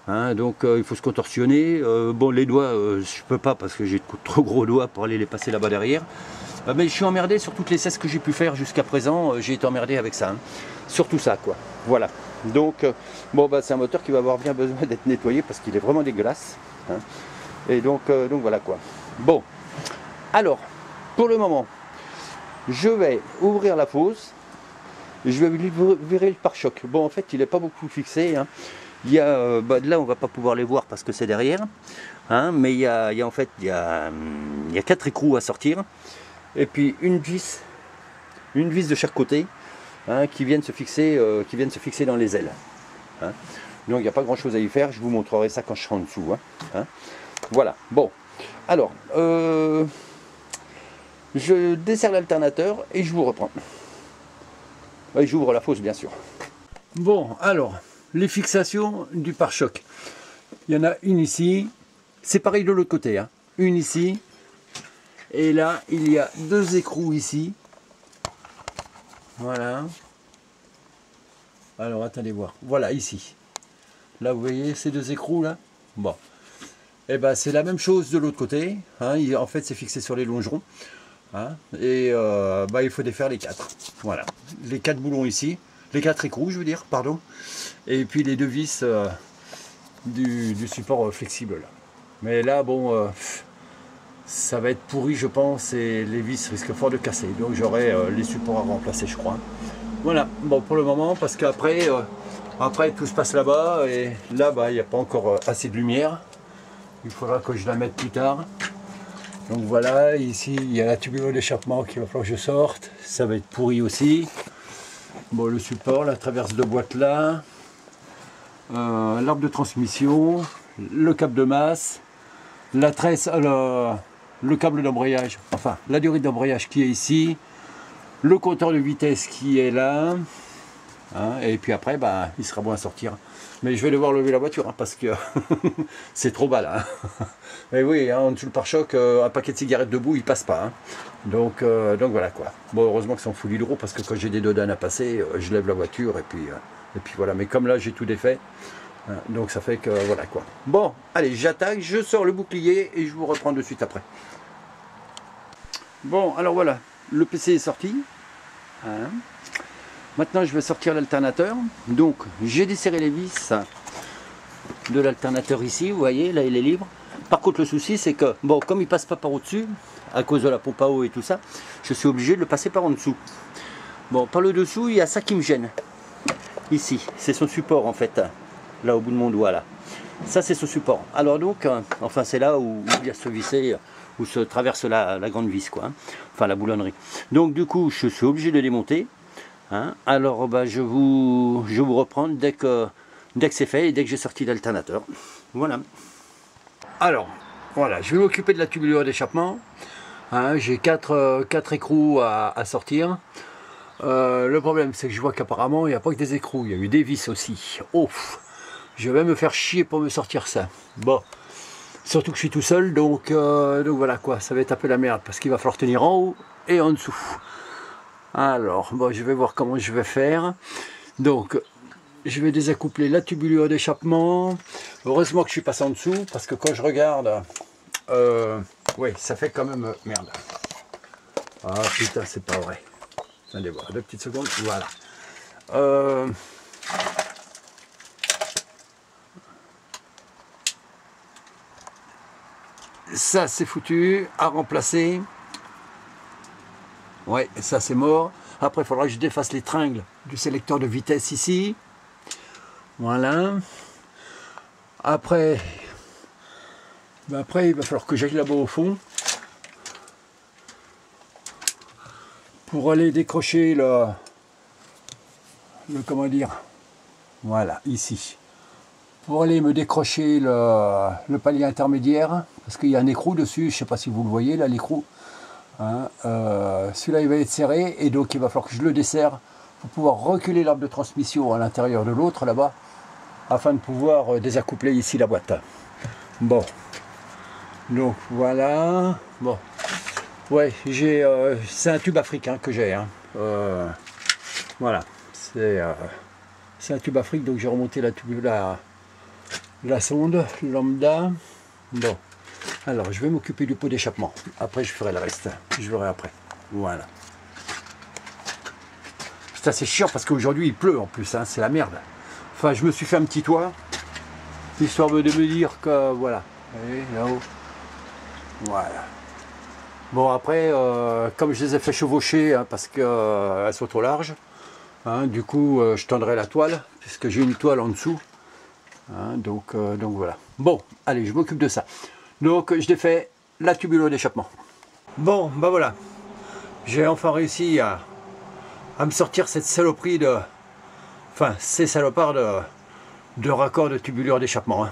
Hein, donc il faut se contorsionner. Bon, les doigts, je peux pas parce que j'ai de trop gros doigts pour aller les passer là-bas derrière. Mais je suis emmerdé sur toutes les cesses que j'ai pu faire jusqu'à présent. J'ai été emmerdé avec ça, hein. Surtout ça, quoi. Voilà. Donc bon, bah, c'est un moteur qui va avoir bien besoin d'être nettoyé parce qu'il est vraiment dégueulasse, hein. Et donc voilà quoi. Bon, alors pour le moment, je vais ouvrir la fosse. Je vais lui virer le pare-choc. Bon, en fait, il n'est pas beaucoup fixé, hein. Il y a, là, on va pas pouvoir les voir parce que c'est derrière, hein, mais il y a 4 écrous à sortir, et puis une vis de chaque côté, hein, qui viennent se fixer dans les ailes. Hein. Donc il n'y a pas grand chose à y faire. Je vous montrerai ça quand je serai en dessous. Hein. Voilà. Bon. Alors, je desserre l'alternateur et je vous reprends. Et j'ouvre la fosse, bien sûr. Bon, alors, les fixations du pare-choc. Il y en a une ici. C'est pareil de l'autre côté. Hein. Une ici. Et là, il y a 2 écrous ici. Voilà. Alors, attendez voir. Voilà, ici. Là, vous voyez ces 2 écrous, là. Bon. Et ben, c'est la même chose de l'autre côté. Hein. En fait, c'est fixé sur les longerons. Hein. Et il faut défaire les 4. Voilà. Les 4 boulons ici. Les 4 écrous, je veux dire, pardon. Et puis les 2 vis du support flexible, là. Mais là, bon, ça va être pourri, je pense, et les vis risquent fort de casser. Donc, j'aurai les supports à remplacer, je crois. Voilà. Bon, pour le moment, parce qu'après, tout se passe là-bas. Et là, il n'y a pas encore assez de lumière. Il faudra que je la mette plus tard. Donc voilà, ici il y a la tubulure d'échappement qu'il va falloir que je sorte. Ça va être pourri aussi. Bon, le support, la traverse de boîte là, l'arbre de transmission, le câble de masse, la tresse, le câble d'embrayage, enfin la durée d'embrayage qui est ici, le compteur de vitesse qui est là, hein, et puis après il sera bon à sortir. Mais je vais devoir lever la voiture, hein, parce que c'est trop bas là. Et oui, hein, en dessous le pare-choc, un paquet de cigarettes debout, il passe pas. Hein. Donc voilà quoi. Bon, heureusement que c'est en full hydro, parce que quand j'ai des dodanes à passer, je lève la voiture et puis voilà. Mais comme là j'ai tout défait, hein, donc ça fait que voilà quoi. Bon, allez, j'attaque, je sors le bouclier et je vous reprends de suite après. Bon, alors voilà, le PC est sorti. Hein. Maintenant, je vais sortir l'alternateur. Donc, j'ai desserré les vis de l'alternateur ici. Vous voyez, là, il est libre. Par contre, le souci, c'est que, bon, comme il passe pas par au-dessus, à cause de la pompe à eau et tout ça, je suis obligé de le passer par en dessous. Bon, par le dessous, il y a ça qui me gêne. Ici, c'est son support, en fait. Là, au bout de mon doigt, là. Ça, c'est son support. Alors donc, enfin, c'est là où il y a se visser, où se traverse la grande vis, quoi. Hein. Enfin, la boulonnerie. Donc, du coup, je suis obligé de démonter. Hein. Alors je vous reprends dès que c'est fait et dès que j'ai sorti l'alternateur. Voilà. Alors, voilà, je vais m'occuper de la tubulure d'échappement. Hein, j'ai 4 écrous à sortir. Le problème, c'est que je vois qu'apparemment, il n'y a pas que des écrous, il y a eu des vis aussi. Oh, je vais me faire chier pour me sortir ça. Bon, surtout que je suis tout seul, donc voilà quoi, ça va être un peu la merde, parce qu'il va falloir tenir en haut et en dessous. Alors, bon, je vais voir comment je vais faire. Donc, je vais désaccoupler la tubulure d'échappement. Heureusement que je suis passé en dessous, parce que quand je regarde, oui, ça fait quand même merde. Ah putain, c'est pas vrai. Attendez voir, 2 petites secondes, voilà. Ça, c'est foutu, à remplacer. Ouais, ça c'est mort. Après, il faudra que je défasse les tringles du sélecteur de vitesse ici. Voilà. Après, il va falloir que j'aille là-bas au fond pour aller décrocher le comment dire, voilà, ici. Pour aller me décrocher le palier intermédiaire, parce qu'il y a un écrou dessus, je ne sais pas si vous le voyez là, l'écrou. Hein, celui-là il va être serré et donc il va falloir que je le desserre pour pouvoir reculer l'arbre de transmission à l'intérieur de l'autre là-bas afin de pouvoir désaccoupler ici la boîte. Bon, donc voilà. Bon, ouais, c'est un tube africain que j'ai. Hein. Voilà, c'est C'est un tube Afrique, donc j'ai remonté la sonde lambda. Bon, alors je vais m'occuper du pot d'échappement. Après je ferai le reste. Je verrai après. Voilà. Putain, c'est chiant parce qu'aujourd'hui il pleut en plus, hein, c'est la merde. Enfin, je me suis fait un petit toit, histoire de me dire que voilà. Vous voyez, là-haut. Voilà. Bon, après, comme je les ai fait chevaucher, hein, parce qu'elles sont trop larges, hein, du coup, je tendrai la toile, puisque j'ai une toile en dessous. Hein, donc voilà. Bon, allez, je m'occupe de ça. Donc, je défais la tubulo d'échappement. Bon, bah voilà. J'ai enfin réussi à me sortir cette saloperie de... Enfin, ces salopards de raccord de tubulure d'échappement. Hein.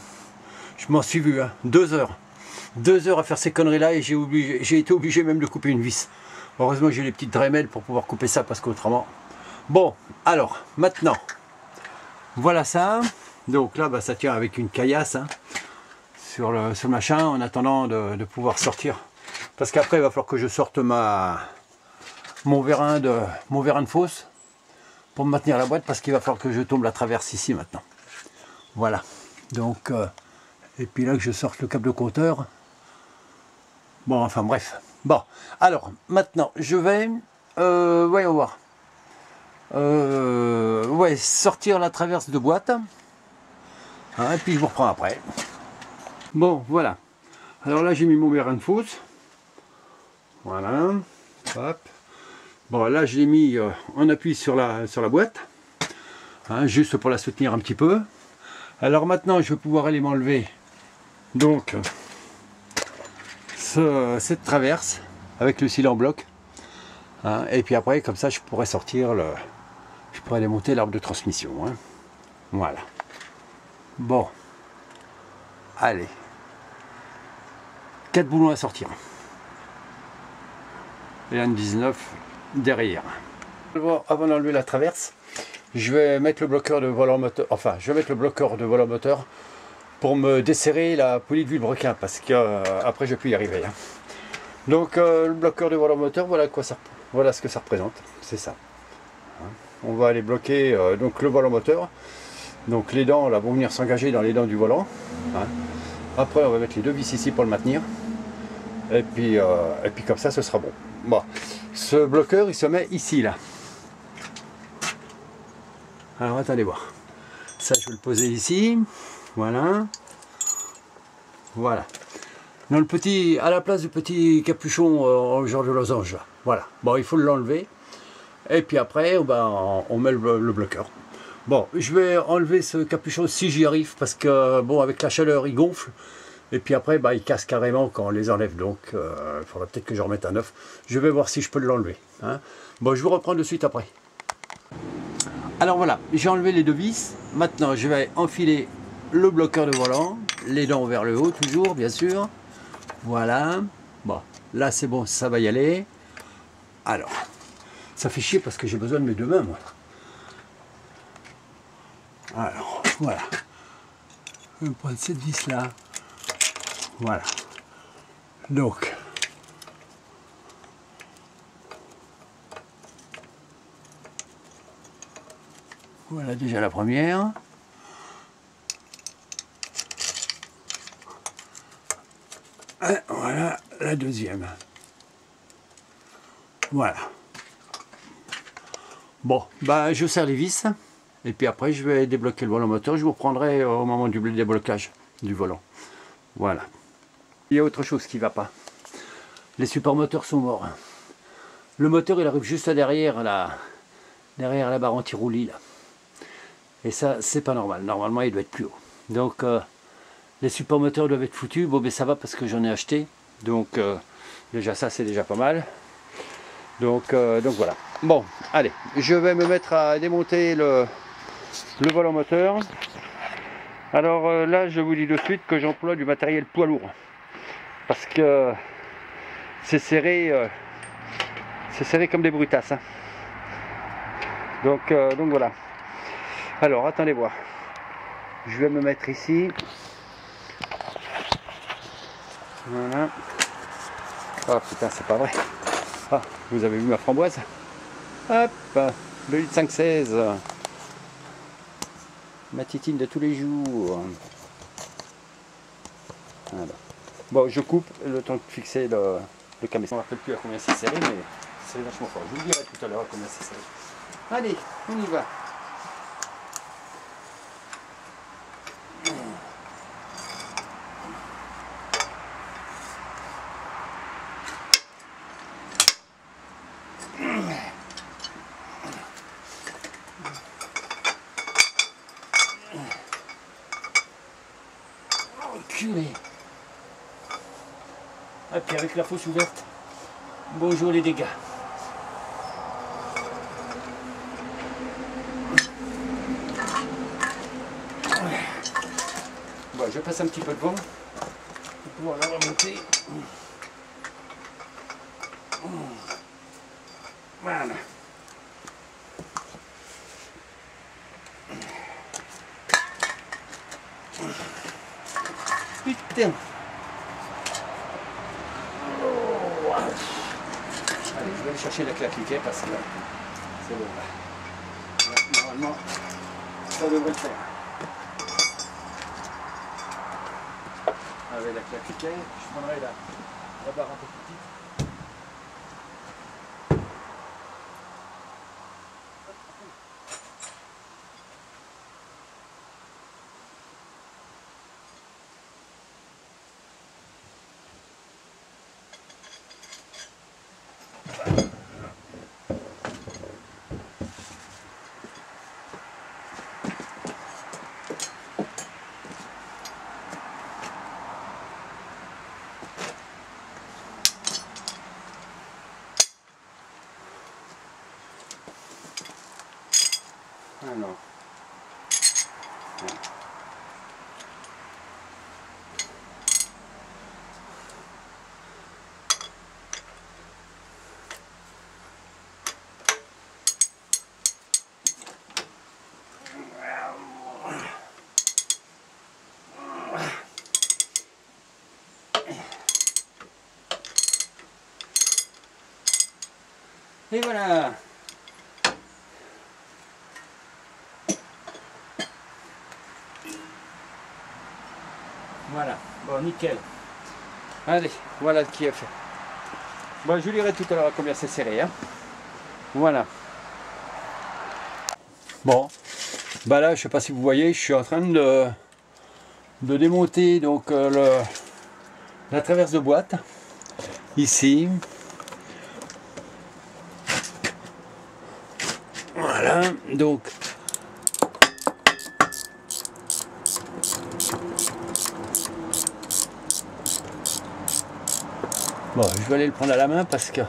Je m'en suis vu, hein, 2 heures. 2 heures à faire ces conneries là et j'ai été obligé même de couper une vis. Heureusement j'ai les petites Dremel pour pouvoir couper ça parce qu'autrement... Bon, alors, maintenant, voilà ça. Donc là, bah, ça tient avec une caillasse hein, sur le machin en attendant de pouvoir sortir. Parce qu'après, il va falloir que je sorte mon vérin de fosse pour me maintenir la boîte parce qu'il va falloir que je tombe la traverse ici maintenant. Voilà. Donc, et puis là que je sorte le câble de compteur. Bon, enfin bref. Bon, alors, maintenant, je vais, voyons voir. Ouais, sortir la traverse de boîte. Hein, et puis je vous reprends après. Bon, voilà. Alors là, j'ai mis mon vérin de fosse. Voilà. Hop. Bon, là, je l'ai mis en appui sur la boîte. Hein, juste pour la soutenir un petit peu. Alors maintenant, je vais pouvoir aller m'enlever donc cette traverse avec le cil en bloc. Hein, et puis après, comme ça, je pourrais sortir je pourrais démonter l'arbre de transmission. Hein. Voilà. Bon. Allez. 4 boulons à sortir. Et un 19 derrière. Avant d'enlever la traverse, je vais mettre le bloqueur de volant moteur. Enfin, je vais mettre le bloqueur de volant moteur pour me desserrer la poulie de vilebrequin parce que après je vais plus y arriver. Hein. Donc le bloqueur de volant moteur, voilà ce que ça représente. C'est ça. Hein. On va aller bloquer donc le volant moteur. Donc les dents là vont venir s'engager dans les dents du volant. Hein. Après on va mettre les 2 vis ici pour le maintenir. Et puis comme ça ce sera bon. Bon. Ce bloqueur il se met ici là. Alors attendez voir. Ça je vais le poser ici. Voilà. Voilà. Dans le petit, à la place du petit capuchon en genre de losange là. Voilà. Bon, il faut l'enlever. Et puis après, on met le bloqueur. Bon, je vais enlever ce capuchon si j'y arrive parce que bon, avec la chaleur, il gonfle. Et puis après, bah, il casse carrément quand on les enlève. Donc, il faudra peut-être que je remette un neuf. Je vais voir si je peux l'enlever. Hein. Bon, je vous reprends de suite après. Alors voilà, j'ai enlevé les 2 vis. Maintenant, je vais enfiler le bloqueur de volant. Les dents vers le haut, toujours, bien sûr. Voilà. Bon, là, c'est bon, ça va y aller. Alors, ça fait chier parce que j'ai besoin de mes 2 mains, moi. Alors, voilà. Je vais prendre cette vis-là. Voilà. Donc, voilà déjà la première. Et voilà la deuxième. Voilà. Bon, bah je serre les vis. Et puis après, je vais débloquer le volant moteur. Je vous reprendrai au moment du déblocage du volant. Voilà. Il y a autre chose qui ne va pas. Les supports moteurs sont morts. Le moteur, il arrive juste derrière la barre anti-roulis là. Et ça, c'est pas normal. Normalement, il doit être plus haut. Donc, les supports moteurs doivent être foutus. Bon, mais ça va parce que j'en ai acheté. Donc, déjà ça, c'est déjà pas mal. Donc voilà. Bon, allez. Je vais me mettre à démonter le volant moteur. Alors là, je vous dis de suite que j'emploie du matériel poids lourd. Parce que c'est serré comme des brutasses. Hein. Donc voilà. Alors, attendez voir. Je vais me mettre ici. Voilà. Oh putain, c'est pas vrai. Ah, vous avez vu ma framboise? Hop, le 516. Ma titine de tous les jours. Voilà. Bon, je coupe le temps de fixer le caméscope. Je ne me rappelle plus à combien c'est serré, mais c'est vachement fort. Je vous le dirai tout à l'heure à combien c'est serré. Allez, on y va. Enculé. Ah, puis avec la fosse ouverte. Bonjour les dégâts. Bon, je passe un petit peu de vent pour pouvoir la remonter. Voilà. Putain. Oh. Allez, je vais aller chercher la clé appliquée parce que c'est bon là. Ouais, normalement, ça devrait le faire. Avec la clé appliquée, je prendrai la barre un peu plus petite. Ah non. Et voilà. Voilà, bon nickel. Allez, voilà qui est fait. Bon, je vous dirai tout à l'heure à combien c'est serré. Hein. Voilà. Bon, bah là, je sais pas si vous voyez, je suis en train de démonter donc la traverse de boîte. Ici. Voilà, donc. Bon, je vais aller le prendre à la main parce que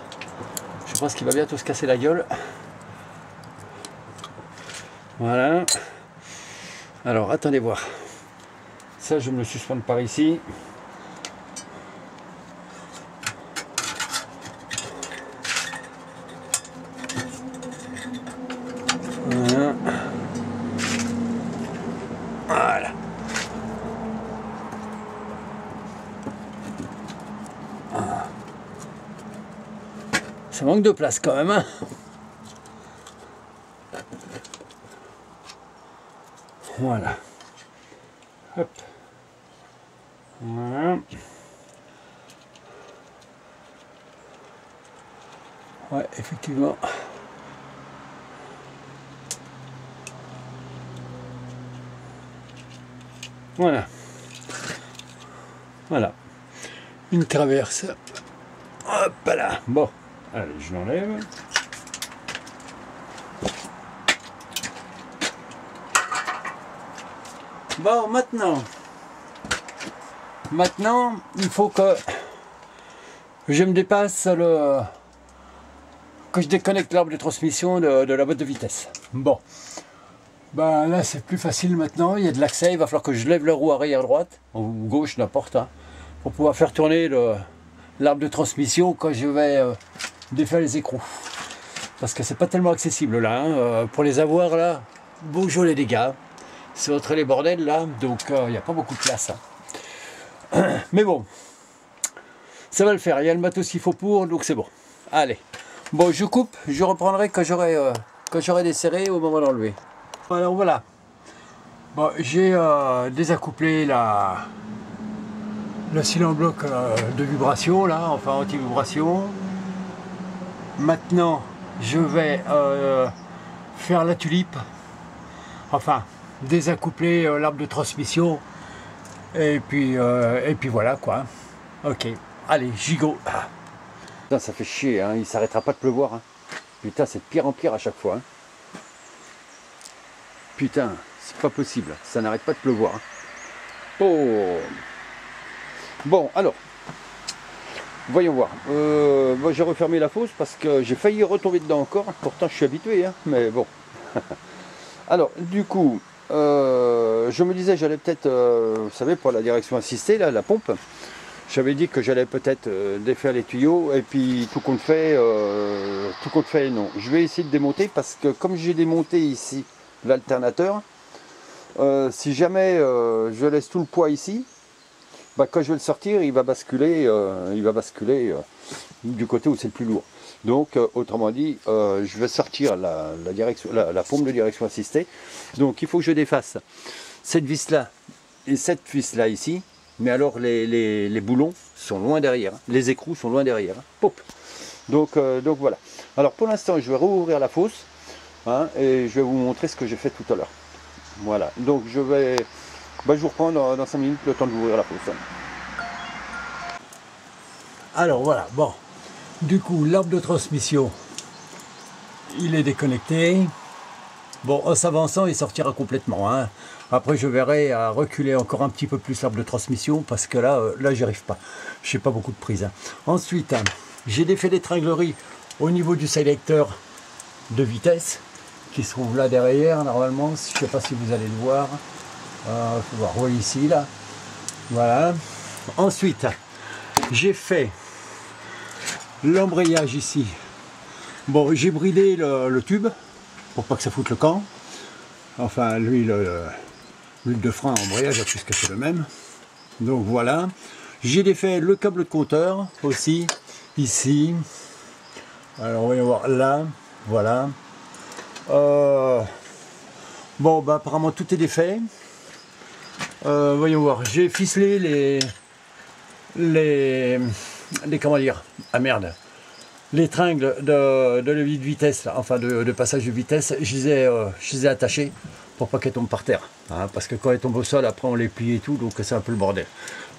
je pense qu'il va bientôt se casser la gueule. Voilà. Alors, attendez voir. Ça, je me le suspends par ici. Voilà. Voilà. Ça manque de place quand même, hein. Voilà. Hop. Voilà. Ouais, effectivement. Voilà. Voilà. Une traverse. Hop là. Bon. Allez, je l'enlève. Bon, maintenant, il faut que je me dépasse que je déconnecte l'arbre de transmission de la boîte de vitesse. Bon, ben là c'est plus facile maintenant, il y a de l'accès, il va falloir que je lève la roue arrière droite, ou gauche, n'importe, hein, pour pouvoir faire tourner l'arbre de transmission quand je vais défaire les écrous. Parce que c'est pas tellement accessible là, hein, pour les avoir là, bonjour les dégâts. C'est entre les bordels là, donc il n'y a pas beaucoup de place. Hein. Mais bon, ça va le faire, il y a le matos qu'il faut pour, donc c'est bon. Allez, bon je coupe, je reprendrai quand j'aurai desserré au moment d'enlever. Alors voilà, Bon, j'ai désaccouplé le cylindre bloc de vibration là, enfin anti-vibration. Maintenant, je vais faire la tulipe, enfin désaccoupler l'arbre de transmission et puis voilà quoi. Ok, allez, gigot. Putain, ça fait chier, hein. Il s'arrêtera pas de pleuvoir. Hein. Putain, c'est de pire en pire à chaque fois. Hein. Putain, c'est pas possible, ça n'arrête pas de pleuvoir. Hein. Oh. Bon, alors, voyons voir. Moi, j'ai refermé la fosse parce que j'ai failli retomber dedans encore. Pourtant, je suis habitué, hein, mais bon. Alors, du coup, je me disais, j'allais peut-être, vous savez, pour la direction assistée, là, la pompe, j'avais dit que j'allais peut-être défaire les tuyaux, et puis tout compte fait, non. Je vais essayer de démonter parce que comme j'ai démonté ici l'alternateur, si jamais je laisse tout le poids ici, bah, quand je vais le sortir, il va basculer du côté où c'est le plus lourd. Donc, autrement dit, je vais sortir la pompe de direction assistée. Donc, il faut que je défasse cette vis-là et cette vis-là ici. Mais alors, les boulons sont loin derrière. Hein. Les écrous sont loin derrière. Hein. Pop. Donc, voilà. Alors, pour l'instant, je vais rouvrir la fosse. Hein, et je vais vous montrer ce que j'ai fait tout à l'heure. Voilà. Donc, je vous reprends dans 5 minutes le temps de ouvrir la fosse. Alors voilà, bon. Du coup, l'arbre de transmission, il est déconnecté. Bon, en s'avançant, il sortira complètement. Hein. Après, je verrai à reculer encore un petit peu plus l'arbre de transmission parce que là, j'y arrive pas. Je n'ai pas beaucoup de prise. Hein. Ensuite, j'ai défait l'étranglerie au niveau du sélecteur de vitesse qui se trouve là derrière, normalement. Je ne sais pas si vous allez le voir. Faut voir, oui, ici, là. Voilà. Ensuite, j'ai fait l'embrayage ici. Bon, j'ai bridé le tube pour pas que ça foute le camp. Enfin, l'huile de frein embrayage, puisque c'est le même. Donc voilà. J'ai défait le câble de compteur aussi, ici. Alors, voyons voir là. Voilà. Bon, bah apparemment tout est défait. Voyons voir. J'ai ficelé les comment dire, ah merde, les tringles de levier de vitesse, là, enfin de passage de vitesse, je les ai attachés pour pas qu'elles tombent par terre, hein, parce que quand elles tombent au sol, après on les plie et tout, donc c'est un peu le bordel.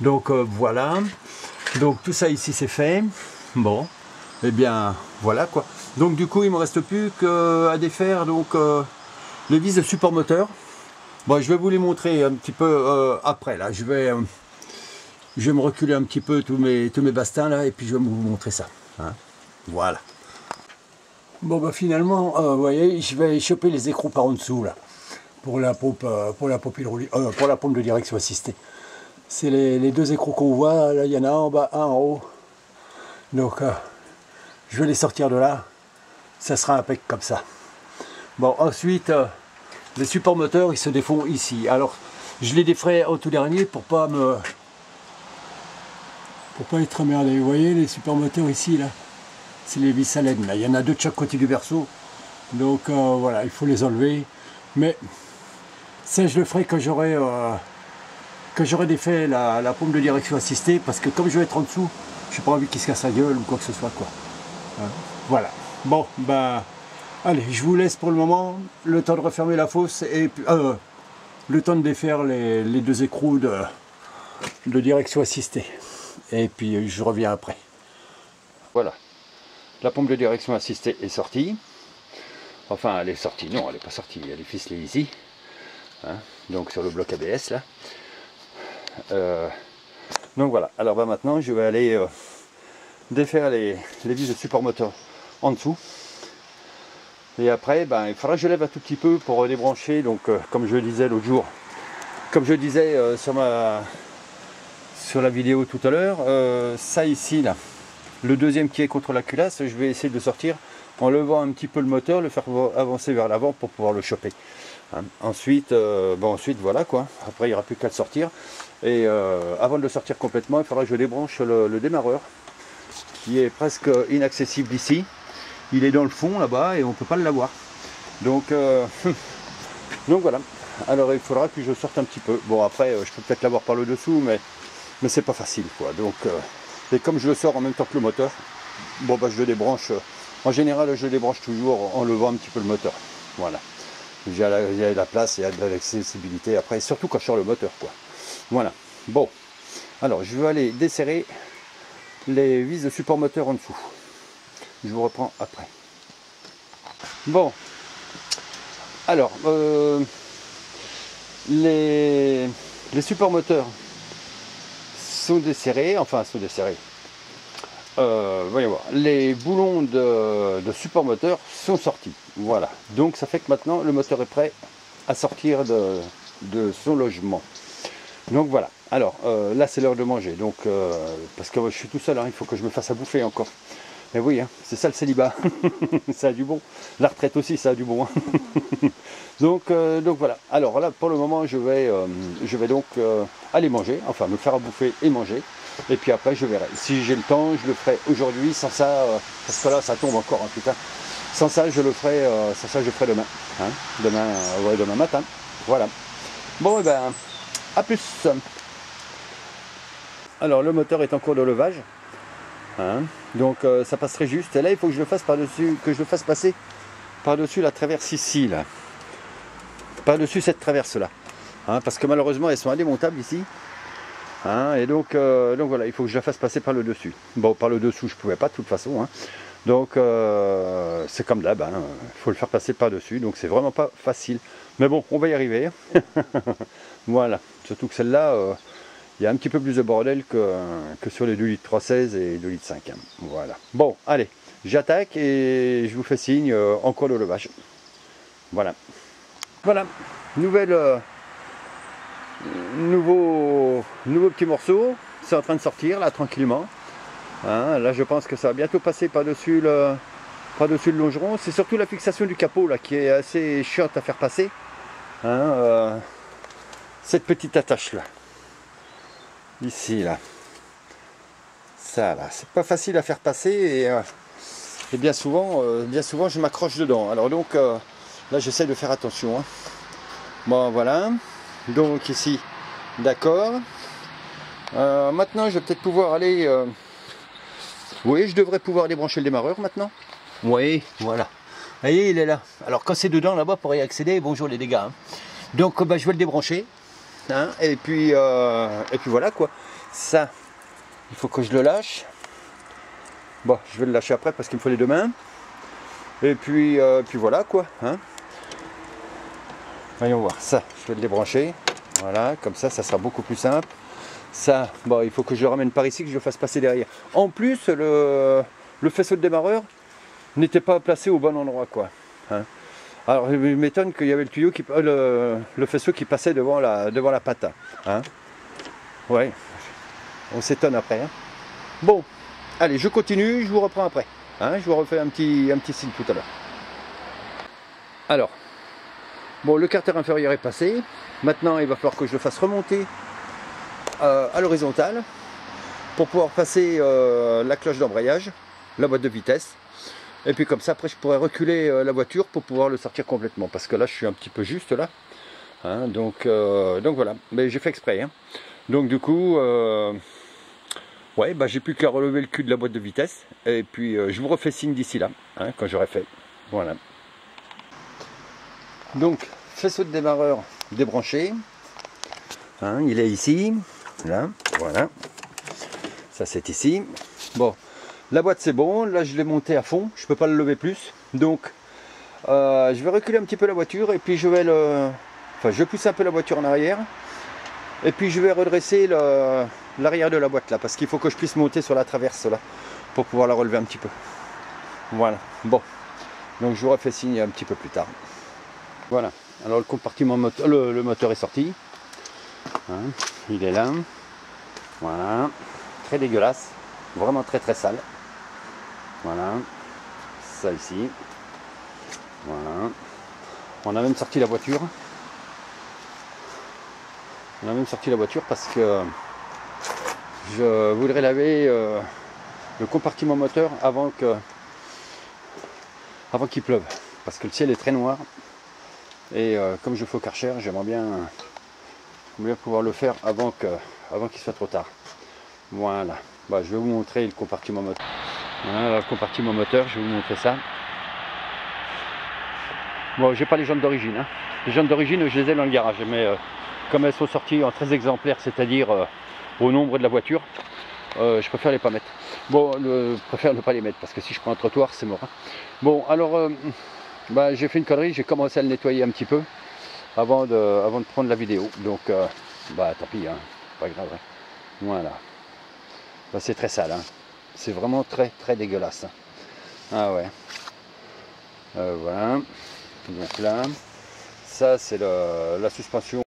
Donc voilà, donc tout ça ici c'est fait. Bon, et bien voilà quoi. Donc du coup il me reste plus qu'à défaire donc les vis de support moteur. Bon, je vais vous les montrer un petit peu après là. Je vais me reculer un petit peu tous mes bastins là et puis je vais vous montrer ça. Hein. Voilà. Bon bah finalement, vous voyez, je vais choper les écrous par en dessous là pour la pompe hydraulique, pour la pompe de direction assistée. C'est les deux écrous qu'on voit là. Il y en a un en bas, un en haut. Donc je vais les sortir de là. Ça sera impec comme ça. Bon ensuite, les supports moteurs ils se défont ici. Alors je les défrais au tout dernier pour pas être emmerdé. Vous voyez les supports moteurs ici là, c'est les vis à laine là. Il y en a deux de chaque côté du berceau. Donc voilà, il faut les enlever. Mais ça je le ferai quand j'aurai défait la pompe de direction assistée, parce que comme je vais être en dessous, j'ai pas envie qu'il se casse la gueule ou quoi que ce soit quoi. Voilà. Bon bah allez, je vous laisse pour le moment, le temps de refermer la fosse et puis le temps de défaire les deux écrous de direction assistée. Et puis je reviens après. Voilà. La pompe de direction assistée est sortie. Enfin, elle est sortie. Non, elle n'est pas sortie. Elle est ficelée ici. Hein, donc sur le bloc ABS là. Donc voilà. Alors bah, maintenant, je vais aller défaire les vis de support moteur en dessous. Et après, ben, il faudra que je lève un tout petit peu pour débrancher. Donc, comme je le disais l'autre jour, comme je disais sur la vidéo tout à l'heure, ça ici là, le deuxième qui est contre la culasse, je vais essayer de le sortir en levant un petit peu le moteur, le faire avancer vers l'avant pour pouvoir le choper. Hein. Ensuite, ensuite voilà quoi. Après il n'y aura plus qu'à le sortir. Et avant de le sortir complètement, il faudra que je débranche le démarreur, qui est presque inaccessible ici. Il est dans le fond là-bas et on ne peut pas l'avoir. Donc, donc voilà. Alors il faudra que je sorte un petit peu. Bon après je peux peut-être l'avoir par le dessous, mais c'est pas facile quoi. Donc et comme je le sors en même temps que le moteur, bon bah je le débranche. En général je le débranche toujours en levant un petit peu le moteur. Voilà. Il y a la place, il y a de l'accessibilité après, surtout quand je sors le moteur quoi. Voilà. Bon. Alors je vais aller desserrer les vis de support moteur en dessous. Je vous reprends après. Bon. Alors les supports moteurs sont desserrés, enfin sont desserrés. Voyons voir. Les boulons de support moteur sont sortis. Voilà. Donc ça fait que maintenant le moteur est prêt à sortir de son logement. Donc voilà. Alors là c'est l'heure de manger. Donc parce que je suis tout seul, hein, il faut que je me fasse à bouffer encore. Mais oui, hein, c'est ça le célibat. Ça a du bon. La retraite aussi, ça a du bon. Hein. donc voilà. Alors là, pour le moment, je vais donc aller manger, enfin me faire à bouffer et manger. Et puis après, je verrai. Si j'ai le temps, je le ferai aujourd'hui. Sans ça, parce que là, ça tombe encore, hein, putain. Sans ça, je le ferai. Sans ça, je ferai demain. Hein. Demain matin. Voilà. Bon, et ben, à plus. Alors, le moteur est en cours de levage. Hein, donc ça passerait juste. Et là il faut que je le fasse par-dessus, que je le fasse passer par-dessus la traverse ici là. Par-dessus cette traverse là. Hein, parce que malheureusement elles sont indémontables ici. Hein, et donc voilà, il faut que je la fasse passer par le dessus. Bon, par le dessous je pouvais pas de toute façon. Hein. Donc c'est comme d'hab, il faut le faire passer par-dessus. Donc c'est vraiment pas facile. Mais bon, on va y arriver. Voilà. Surtout que celle-là. Il y a un petit peu plus de bordel que sur les 2 litres 316 et 2 litres 5. Hein. Voilà. Bon, allez, j'attaque et je vous fais signe en cours de levage. Voilà. Voilà. Nouveau petit morceau. C'est en train de sortir là tranquillement. Hein, là je pense que ça va bientôt passer par-dessus le longeron. C'est surtout la fixation du capot là qui est assez chiante à faire passer. Hein, cette petite attache là. Ici là, ça là, c'est pas facile à faire passer et bien souvent je m'accroche dedans. Alors donc là j'essaie de faire attention. Hein. Bon voilà, donc ici, d'accord. Maintenant je vais peut-être pouvoir aller. Oui, je devrais pouvoir débrancher le démarreur maintenant. Oui, voilà. Vous voyez, il est là. Alors quand c'est dedans là-bas pour y accéder, bonjour les dégâts. Hein. Donc bah, je vais le débrancher. Hein, et puis voilà quoi. Ça, il faut que je le lâche. Bon, je vais le lâcher après parce qu'il me faut les deux mains. Et puis voilà quoi. Hein. Voyons voir. Ça, je vais le débrancher. Voilà, comme ça sera beaucoup plus simple. Ça, bon, il faut que je le ramène par ici, que je le fasse passer derrière. En plus, le faisceau de démarreur n'était pas placé au bon endroit quoi. Hein. Alors je m'étonne qu'il y avait le tuyau le faisceau qui passait devant la pâte. Hein. Ouais, on s'étonne après. Hein. Bon, allez, je continue, je vous reprends après. Hein, je vous refais un petit signe tout à l'heure. Alors, bon, le carter inférieur est passé. Maintenant, il va falloir que je le fasse remonter à l'horizontale pour pouvoir passer la cloche d'embrayage, la boîte de vitesse. Et puis comme ça, après, je pourrais reculer la voiture pour pouvoir le sortir complètement. Parce que là, je suis un petit peu juste là. Hein, donc voilà. Mais j'ai fait exprès. Hein. Donc du coup, ouais, bah, j'ai plus qu'à relever le cul de la boîte de vitesse. Et puis, je vous refais signe d'ici là, hein, quand j'aurai fait. Voilà. Donc, faisceau de démarreur débranché. Hein, il est ici. Là, voilà. Ça, c'est ici. Bon. La boîte c'est bon, là je l'ai monté à fond, je ne peux pas le lever plus. Donc je vais reculer un petit peu la voiture et puis je vais je pousse un peu la voiture en arrière. Et puis je vais redresser l'arrière de la boîte là, parce qu'il faut que je puisse monter sur la traverse là, pour pouvoir la relever un petit peu. Voilà, bon. Donc je vous refais signe un petit peu plus tard. Voilà, alors le compartiment moteur, le moteur est sorti. Hein, il est là. Voilà, très dégueulasse, vraiment très très sale. Voilà, ça ici. Voilà. On a même sorti la voiture. On a même sorti la voiture parce que je voudrais laver le compartiment moteur avant qu'il pleuve. Parce que le ciel est très noir. Et comme je fais au Karcher, j'aimerais bien pouvoir le faire avant qu'il soit trop tard. Voilà. Bah, je vais vous montrer le compartiment moteur. Voilà, le compartiment moteur, je vais vous montrer ça. Bon, j'ai pas les jantes d'origine. Hein. Les jantes d'origine, je les ai dans le garage, mais comme elles sont sorties en 13 exemplaires, c'est-à-dire au nombre de la voiture, je préfère les pas mettre. Bon, je préfère ne pas les mettre parce que si je prends un trottoir, c'est mort. Hein. Bon, alors, bah, j'ai fait une connerie, j'ai commencé à le nettoyer un petit peu avant de prendre la vidéo. Donc, bah, tant pis, hein, pas grave. Hein. Voilà. Bah, c'est très sale. Hein. C'est vraiment très très dégueulasse. Hein. Ah ouais. Voilà. Donc là, ça c'est la suspension.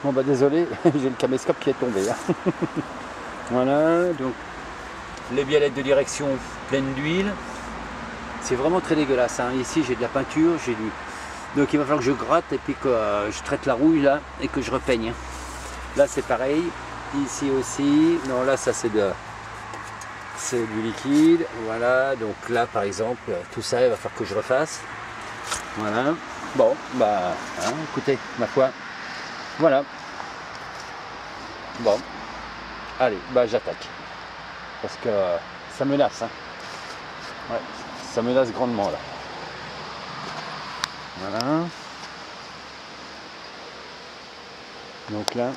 Bon bah désolé, j'ai le caméscope qui est tombé. Hein. Voilà, donc les biellettes de direction pleines d'huile. C'est vraiment très dégueulasse. Hein. Ici j'ai de la peinture, j'ai du. Donc il va falloir que je gratte et puis que je traite la rouille là et que je repeigne. Hein. Là c'est pareil. Ici aussi. Non là ça c'est du liquide. Voilà, donc là par exemple, tout ça il va falloir que je refasse. Voilà. Bon, bah, hein, écoutez, ma foi. Voilà. Bon. Allez, bah j'attaque. Parce que ça menace. Hein. Ouais, ça menace grandement là. Voilà. Donc là.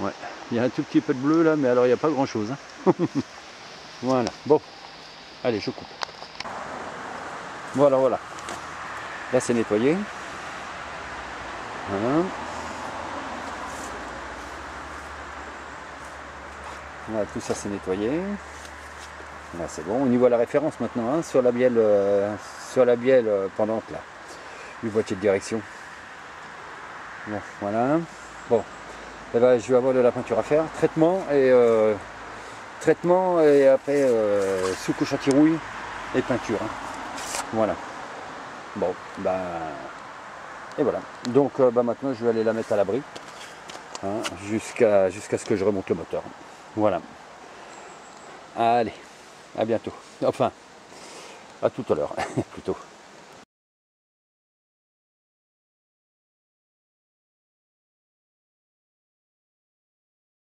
Ouais. Il y a un tout petit peu de bleu là, mais alors il n'y a pas grand chose. Hein. Voilà. Bon. Allez, je coupe. Voilà, voilà. Là, c'est nettoyé. Voilà. Voilà, tout ça, c'est nettoyé. Là, c'est bon. On y voit la référence maintenant hein, sur la bielle pendante là, du boîtier de direction. Bon, voilà. Bon, eh ben, je vais avoir de la peinture à faire. Traitement et après sous-couche anti-rouille et peinture. Hein. Voilà. Bon, bah, et voilà. Donc bah, maintenant je vais aller la mettre à l'abri hein, jusqu'à ce que je remonte le moteur. Voilà. Allez, à bientôt. Enfin, à tout à l'heure plutôt.